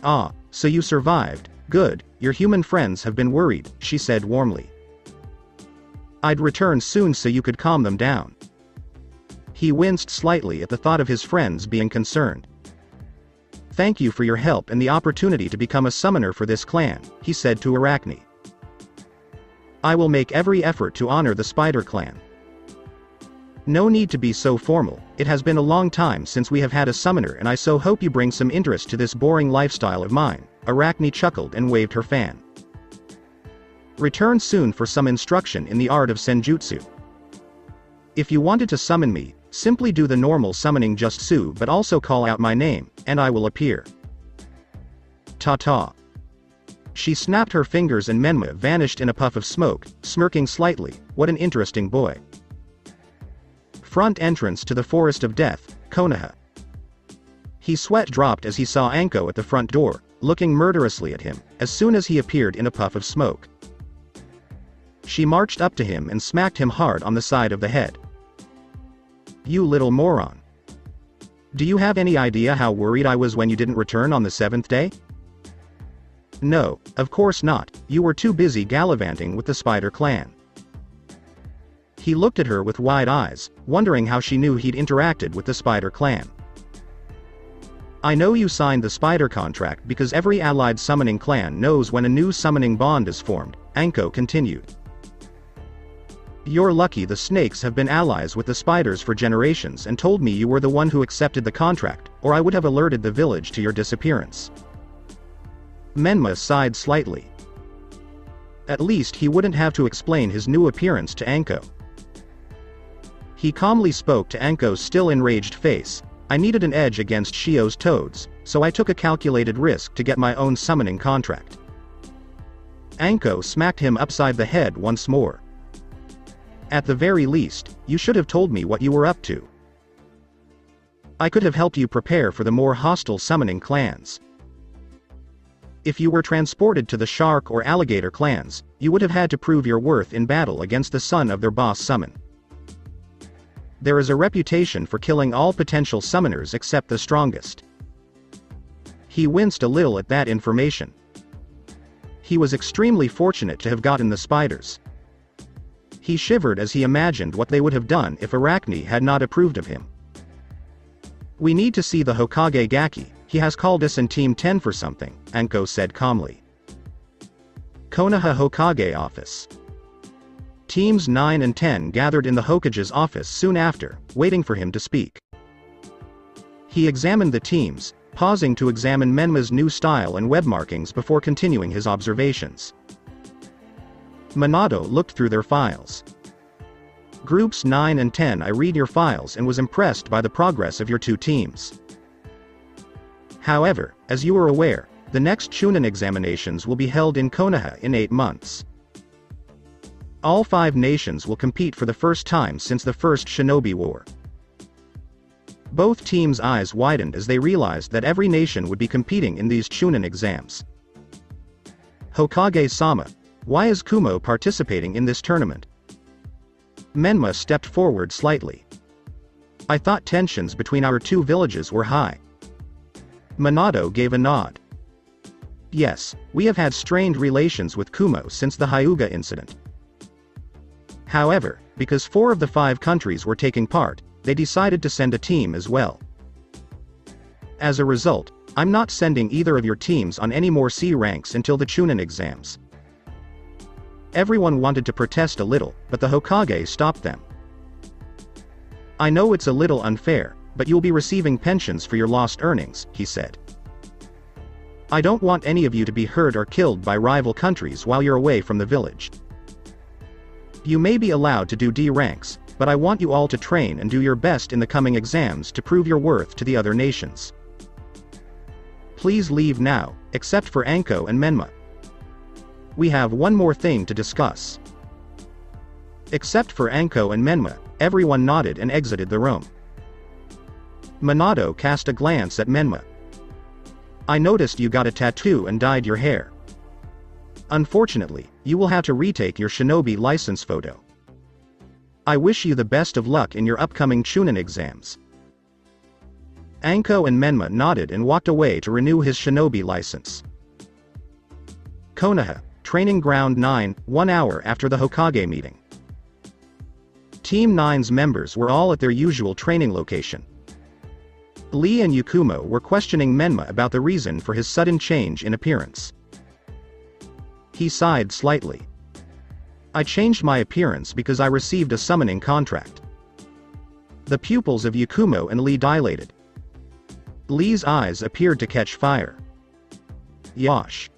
"Ah, so you survived, good, your human friends have been worried," she said warmly. "I'd return soon so you could calm them down." He winced slightly at the thought of his friends being concerned. thank you for your help and the opportunity to become a summoner for this clan, he said to Arachne. I will make every effort to honor the Spider Clan. No need to be so formal, it has been a long time since we have had a summoner and I so hope you bring some interest to this boring lifestyle of mine, Arachne chuckled and waved her fan. Return soon for some instruction in the art of senjutsu. If you wanted to summon me, simply do the normal summoning jutsu but also call out my name, and I will appear. Ta-ta. She snapped her fingers and Menma vanished in a puff of smoke, smirking slightly. What an interesting boy. Front entrance to the Forest of Death, Konoha. His sweat dropped as he saw Anko at the front door, looking murderously at him, as soon as he appeared in a puff of smoke. She marched up to him and smacked him hard on the side of the head. You little moron. Do you have any idea how worried I was when you didn't return on the 7th day? No, of course not, you were too busy gallivanting with the Spider Clan. He looked at her with wide eyes, wondering how she knew he'd interacted with the Spider Clan. I know you signed the Spider contract because every allied summoning clan knows when a new summoning bond is formed, Anko continued. You're lucky the snakes have been allies with the spiders for generations and told me you were the one who accepted the contract, or I would have alerted the village to your disappearance. Menma sighed slightly. At least he wouldn't have to explain his new appearance to Anko. He calmly spoke to Anko's still enraged face. I needed an edge against Shio's toads, so I took a calculated risk to get my own summoning contract. Anko smacked him upside the head once more. At the very least, you should have told me what you were up to. I could have helped you prepare for the more hostile summoning clans. If you were transported to the shark or alligator clans, you would have had to prove your worth in battle against the son of their boss summon. There is a reputation for killing all potential summoners except the strongest. He winced a little at that information. He was extremely fortunate to have gotten the spiders. He shivered as he imagined what they would have done if Arachne had not approved of him. We need to see the Hokage Gaki, he has called us in Team 10 for something, Anko said calmly. Konoha Hokage office. Teams 9 and 10 gathered in the Hokage's office soon after, waiting for him to speak. He examined the teams, pausing to examine Menma's new style and web markings before continuing his observations. Minato looked through their files. Groups 9 and 10, I read your files and was impressed by the progress of your two teams. However, as you are aware, the next Chunin examinations will be held in Konoha in 8 months. All 5 nations will compete for the first time since the First Shinobi War. Both teams' eyes widened as they realized that every nation would be competing in these Chunin exams. Hokage-sama, why is Kumo participating in this tournament? Menma stepped forward slightly. I thought tensions between our two villages were high. Minato gave a nod. Yes, we have had strained relations with Kumo since the Hyuga incident. However, because 4 of the 5 countries were taking part, they decided to send a team as well. As a result, I'm not sending either of your teams on any more C ranks until the Chunin exams. Everyone wanted to protest a little, but the Hokage stopped them. I know it's a little unfair, but you'll be receiving pensions for your lost earnings, he said. I don't want any of you to be hurt or killed by rival countries while you're away from the village. You may be allowed to do D ranks, but I want you all to train and do your best in the coming exams to prove your worth to the other nations. Please leave now, except for Anko and Menma. We have one more thing to discuss. Except for Anko and Menma, everyone nodded and exited the room. Minato cast a glance at Menma. I noticed you got a tattoo and dyed your hair. Unfortunately, you will have to retake your shinobi license photo. I wish you the best of luck in your upcoming Chunin exams. Anko and Menma nodded and walked away to renew his shinobi license. Konoha, Training Ground 9, 1 hour after the Hokage meeting. Team 9's members were all at their usual training location. Lee and Yakumo were questioning Menma about the reason for his sudden change in appearance. He sighed slightly. I changed my appearance because I received a summoning contract. The pupils of Yakumo and Lee dilated. Lee's eyes appeared to catch fire. Yosh.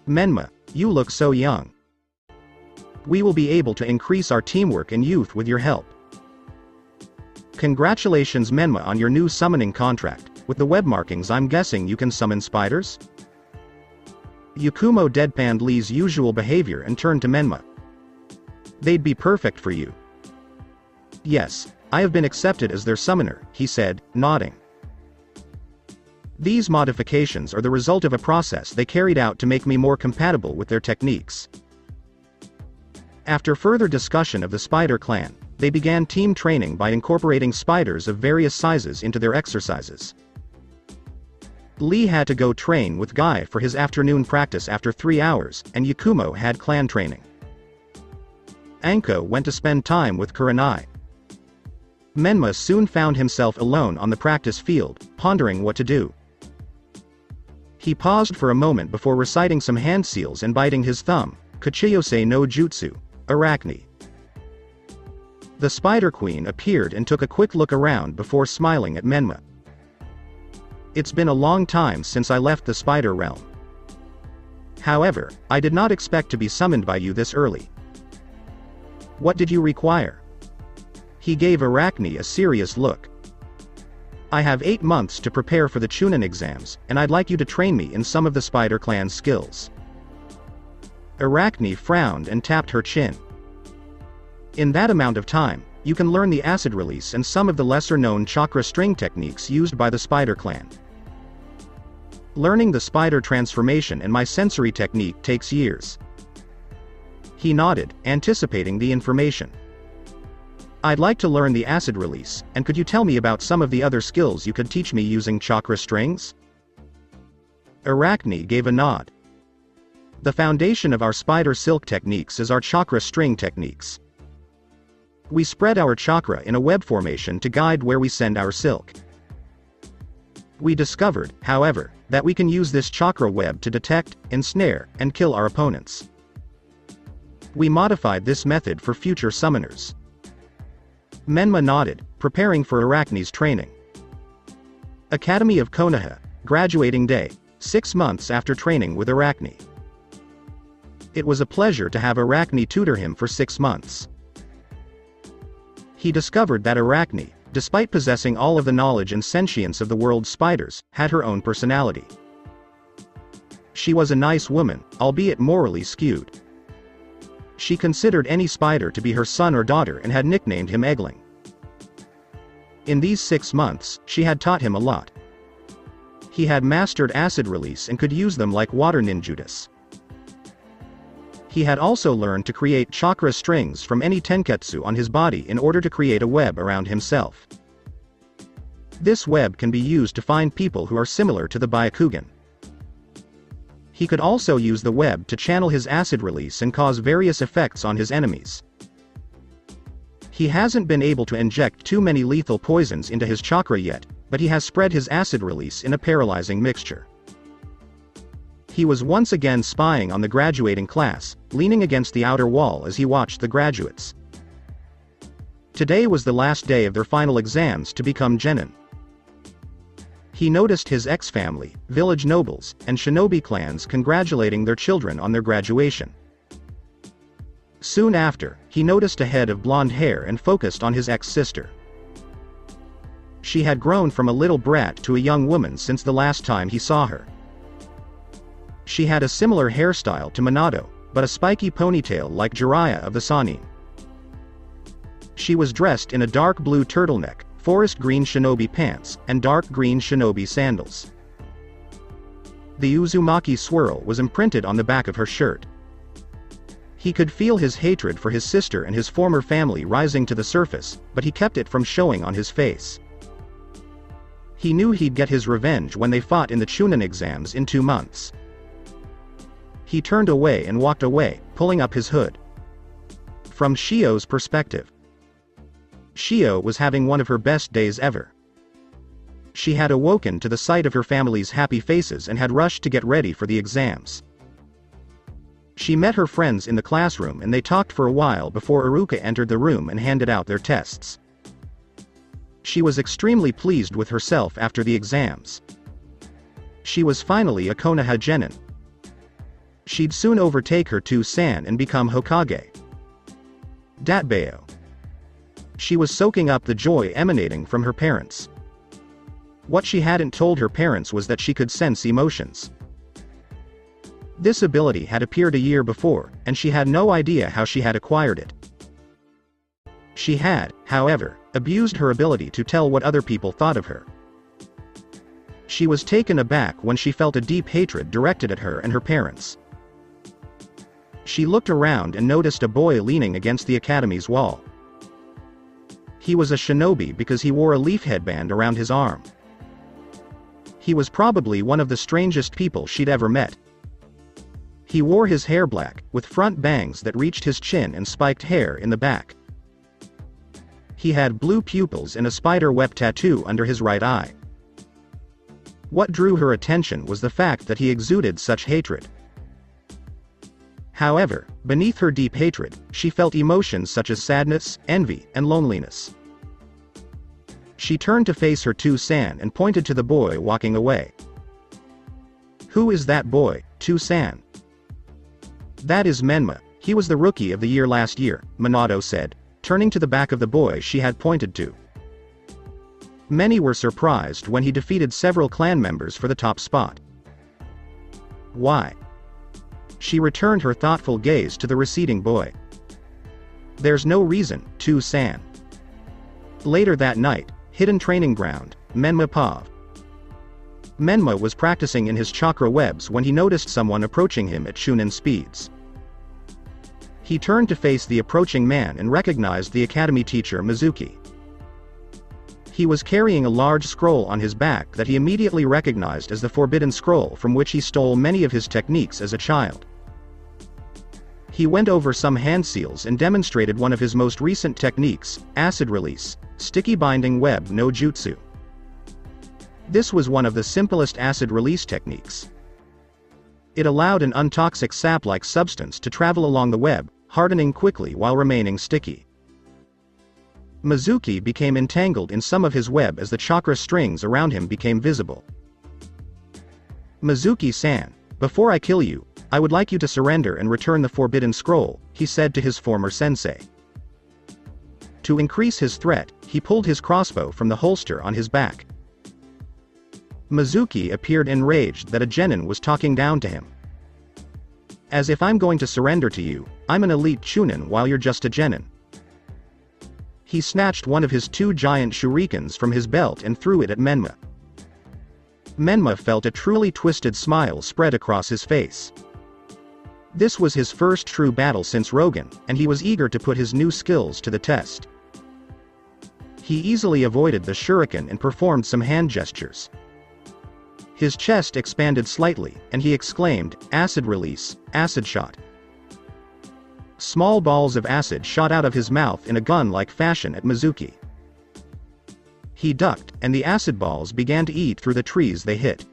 Menma, you look so young. We will be able to increase our teamwork and youth with your help. Congratulations Menma on your new summoning contract. With the web markings I'm guessing you can summon spiders? Yakumo deadpanned Lee's usual behavior and turned to Menma. They'd be perfect for you. Yes, I have been accepted as their summoner, he said, nodding. These modifications are the result of a process they carried out to make me more compatible with their techniques. After further discussion of the Spider Clan, they began team training by incorporating spiders of various sizes into their exercises. Lee had to go train with Guy for his afternoon practice after 3 hours, and Yakumo had clan training. Anko went to spend time with Kurenai. Menma soon found himself alone on the practice field, pondering what to do. He paused for a moment before reciting some hand seals and biting his thumb, Kuchiyose no Jutsu, Arachne. The Spider Queen appeared and took a quick look around before smiling at Menma. It's been a long time since I left the Spider Realm. However, I did not expect to be summoned by you this early. What did you require? He gave Arachne a serious look. I have 8 months to prepare for the Chunin exams, and I'd like you to train me in some of the Spider Clan's skills. Arachne frowned and tapped her chin. In that amount of time, you can learn the acid release and some of the lesser-known chakra string techniques used by the Spider Clan. Learning the spider transformation and my sensory technique takes years. He nodded, anticipating the information. I'd like to learn the acid release, and could you tell me about some of the other skills you could teach me using chakra strings? Arachne gave a nod. The foundation of our spider silk techniques is our chakra string techniques. We spread our chakra in a web formation to guide where we send our silk. We discovered, however, that we can use this chakra web to detect, ensnare, and kill our opponents. We modified this method for future summoners. Menma nodded, preparing for Arachne's training. Academy of Konoha, graduating day, 6 months after training with Arachne. It was a pleasure to have Arachne tutor him for 6 months. He discovered that Arachne, despite possessing all of the knowledge and sentience of the world's spiders, had her own personality. She was a nice woman, albeit morally skewed. She considered any spider to be her son or daughter and had nicknamed him Eggling. In these 6 months, she had taught him a lot. He had mastered acid release and could use them like water ninjutsu. He had also learned to create chakra strings from any tenketsu on his body in order to create a web around himself. This web can be used to find people who are similar to the Byakugan. He could also use the web to channel his acid release and cause various effects on his enemies. He hasn't been able to inject too many lethal poisons into his chakra yet, but he has spread his acid release in a paralyzing mixture. He was once again spying on the graduating class, leaning against the outer wall as he watched the graduates. Today was the last day of their final exams to become genin. He noticed his ex-family, village nobles, and shinobi clans congratulating their children on their graduation. Soon after, he noticed a head of blonde hair and focused on his ex-sister. She had grown from a little brat to a young woman since the last time he saw her. She had a similar hairstyle to Minato, but a spiky ponytail like Jiraiya of the Sannin. She was dressed in a dark blue turtleneck, forest green shinobi pants, and dark green shinobi sandals. The Uzumaki swirl was imprinted on the back of her shirt. He could feel his hatred for his sister and his former family rising to the surface, but he kept it from showing on his face. He knew he'd get his revenge when they fought in the Chunin exams in 2 months. He turned away and walked away, pulling up his hood. From Shio's perspective, Shio was having one of her best days ever. She had awoken to the sight of her family's happy faces and had rushed to get ready for the exams. She met her friends in the classroom and they talked for a while before Iruka entered the room and handed out their tests. She was extremely pleased with herself after the exams. She was finally a Konoha genin. She'd soon overtake her two-san and become Hokage. Datbeo. She was soaking up the joy emanating from her parents. What she hadn't told her parents was that she could sense emotions. This ability had appeared a year before, and she had no idea how she had acquired it. She had, however, abused her ability to tell what other people thought of her. She was taken aback when she felt a deep hatred directed at her and her parents. She looked around and noticed a boy leaning against the academy's wall. He was a shinobi because he wore a leaf headband around his arm. He was probably one of the strangest people she'd ever met. He wore his hair black, with front bangs that reached his chin and spiked hair in the back. He had blue pupils and a spider web tattoo under his right eye. What drew her attention was the fact that he exuded such hatred. However, beneath her deep hatred, she felt emotions such as sadness, envy, and loneliness. She turned to face her two-san and pointed to the boy walking away. "Who is that boy, two-san?" "That is Menma, he was the rookie of the year last year," Minato said, turning to the back of the boy she had pointed to. Many were surprised when he defeated several clan members for the top spot. "Why?" She returned her thoughtful gaze to the receding boy. "There's no reason, two-san." Later that night, hidden training ground, Menma Pav. Menma was practicing in his chakra webs when he noticed someone approaching him at Chunin speeds. He turned to face the approaching man and recognized the academy teacher Mizuki. He was carrying a large scroll on his back that he immediately recognized as the Forbidden Scroll from which he stole many of his techniques as a child. He went over some hand seals and demonstrated one of his most recent techniques, Acid Release, Sticky Binding Web no Jutsu. This was one of the simplest acid release techniques. It allowed an untoxic sap-like substance to travel along the web, hardening quickly while remaining sticky. Mizuki became entangled in some of his web as the chakra strings around him became visible. "Mizuki-san, before I kill you, I would like you to surrender and return the Forbidden Scroll," he said to his former sensei. To increase his threat, he pulled his crossbow from the holster on his back. Mizuki appeared enraged that a genin was talking down to him. "As if I'm going to surrender to you, I'm an elite Chunin while you're just a genin." He snatched one of his two giant shurikens from his belt and threw it at Menma. Menma felt a truly twisted smile spread across his face. This was his first true battle since Rogan, and he was eager to put his new skills to the test. He easily avoided the shuriken and performed some hand gestures. His chest expanded slightly, and he exclaimed, "Acid Release, Acid Shot." Small balls of acid shot out of his mouth in a gun-like fashion at Mizuki. He ducked, and the acid balls began to eat through the trees they hit.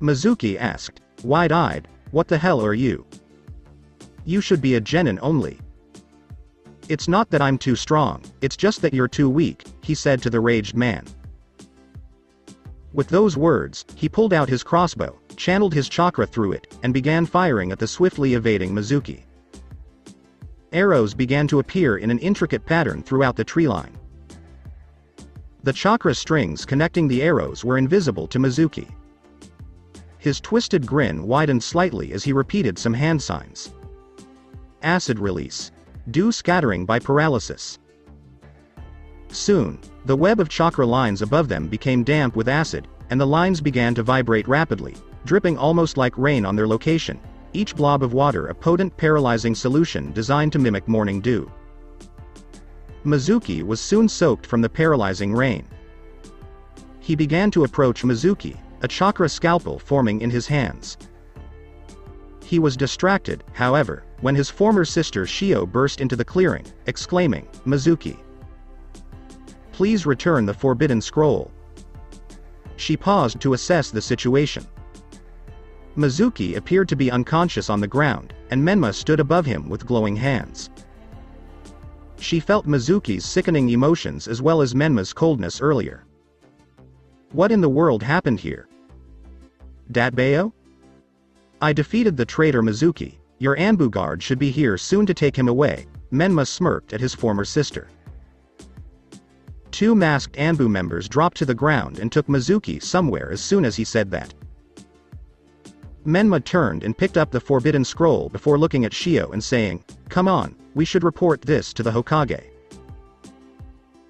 Mizuki asked, wide-eyed, "What the hell are you? You should be a genin only." "It's not that I'm too strong, it's just that you're too weak," he said to the raged man. With those words, he pulled out his crossbow, channeled his chakra through it, and began firing at the swiftly evading Mizuki. Arrows began to appear in an intricate pattern throughout the tree line. The chakra strings connecting the arrows were invisible to Mizuki. His twisted grin widened slightly as he repeated some hand signs. "Acid Release. Do Scattering by Paralysis." Soon, the web of chakra lines above them became damp with acid, and the lines began to vibrate rapidly, dripping almost like rain on their location, each blob of water a potent paralyzing solution designed to mimic morning dew. Mizuki was soon soaked from the paralyzing rain. He began to approach Mizuki, a chakra scalpel forming in his hands. He was distracted, however, when his former sister Shio burst into the clearing, exclaiming, "Mizuki! Please return the Forbidden Scroll." She paused to assess the situation. Mizuki appeared to be unconscious on the ground, and Menma stood above him with glowing hands. She felt Mizuki's sickening emotions as well as Menma's coldness earlier. What in the world happened here? Datbeo? I defeated the traitor Mizuki. Your Anbu guard should be here soon to take him away. Menma smirked at his former sister. Two masked Anbu members dropped to the ground and took Mizuki somewhere as soon as he said that. Menma turned and picked up the forbidden scroll before looking at Shio and saying, "Come on, we should report this to the Hokage."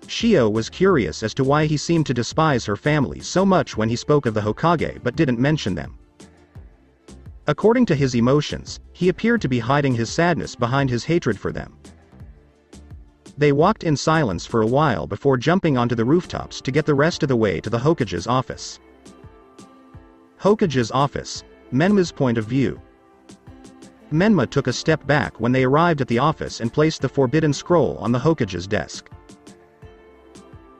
Shio was curious as to why he seemed to despise her family so much when he spoke of the Hokage but didn't mention them. According to his emotions, he appeared to be hiding his sadness behind his hatred for them. They walked in silence for a while before jumping onto the rooftops to get the rest of the way to the Hokage's office. Hokage's office, Menma's point of view. Menma took a step back when they arrived at the office and placed the forbidden scroll on the Hokage's desk.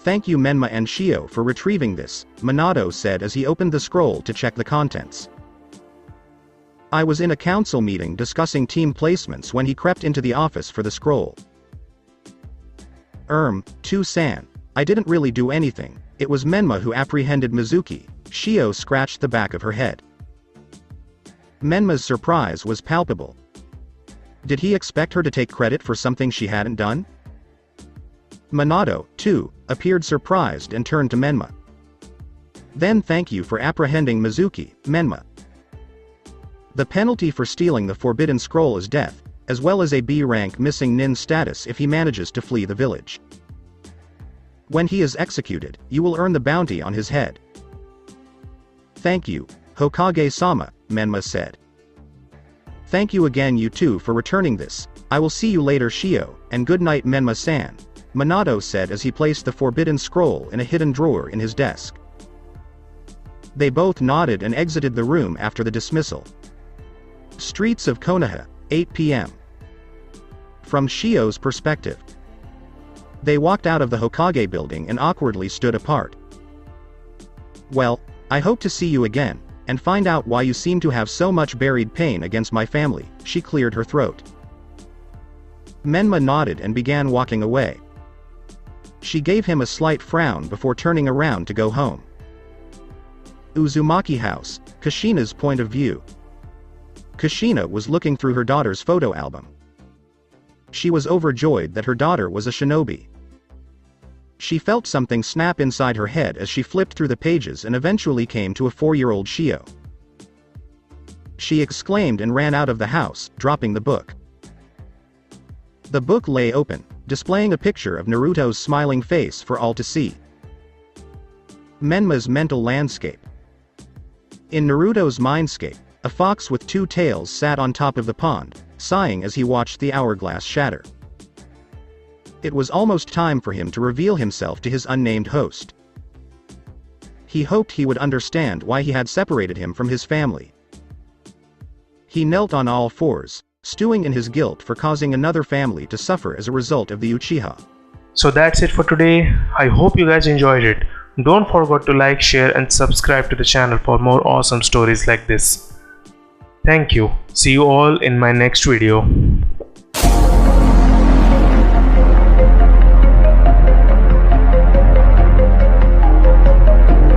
"Thank you Menma and Shio for retrieving this," Minato said as he opened the scroll to check the contents. "I was in a council meeting discussing team placements when he crept into the office for the scroll." "Tu-san, I didn't really do anything, it was Menma who apprehended Mizuki." Shio scratched the back of her head. Menma's surprise was palpable. Did he expect her to take credit for something she hadn't done? Minato, too, appeared surprised and turned to Menma. "Then thank you for apprehending Mizuki, Menma. The penalty for stealing the forbidden scroll is death, as well as a B-rank missing-nin status if he manages to flee the village. When he is executed, you will earn the bounty on his head." "Thank you, Hokage-sama," Menma said. "Thank you again you two for returning this. I will see you later Shio, and good night Menma-san," Minato said as he placed the forbidden scroll in a hidden drawer in his desk. They both nodded and exited the room after the dismissal. Streets of Konoha, 8 p.m. From Shio's perspective. They walked out of the Hokage building and awkwardly stood apart. "Well, I hope to see you again, and find out why you seem to have so much buried pain against my family," she cleared her throat. Menma nodded and began walking away. She gave him a slight frown before turning around to go home. Uzumaki House, Kushina's point of view. Kushina was looking through her daughter's photo album. She was overjoyed that her daughter was a shinobi. She felt something snap inside her head as she flipped through the pages and eventually came to a 4-year-old Shio. She exclaimed and ran out of the house, dropping the book. The book lay open, displaying a picture of Naruto's smiling face for all to see. Menma's mental landscape. In Naruto's mindscape, a fox with 2 tails sat on top of the pond, sighing as he watched the hourglass shatter. It was almost time for him to reveal himself to his unnamed host. He hoped he would understand why he had separated him from his family. He knelt on all fours, stewing in his guilt for causing another family to suffer as a result of the Uchiha. So that's it for today. I hope you guys enjoyed it. Don't forget to like, share and subscribe to the channel for more awesome stories like this. Thank you. See you all in my next video.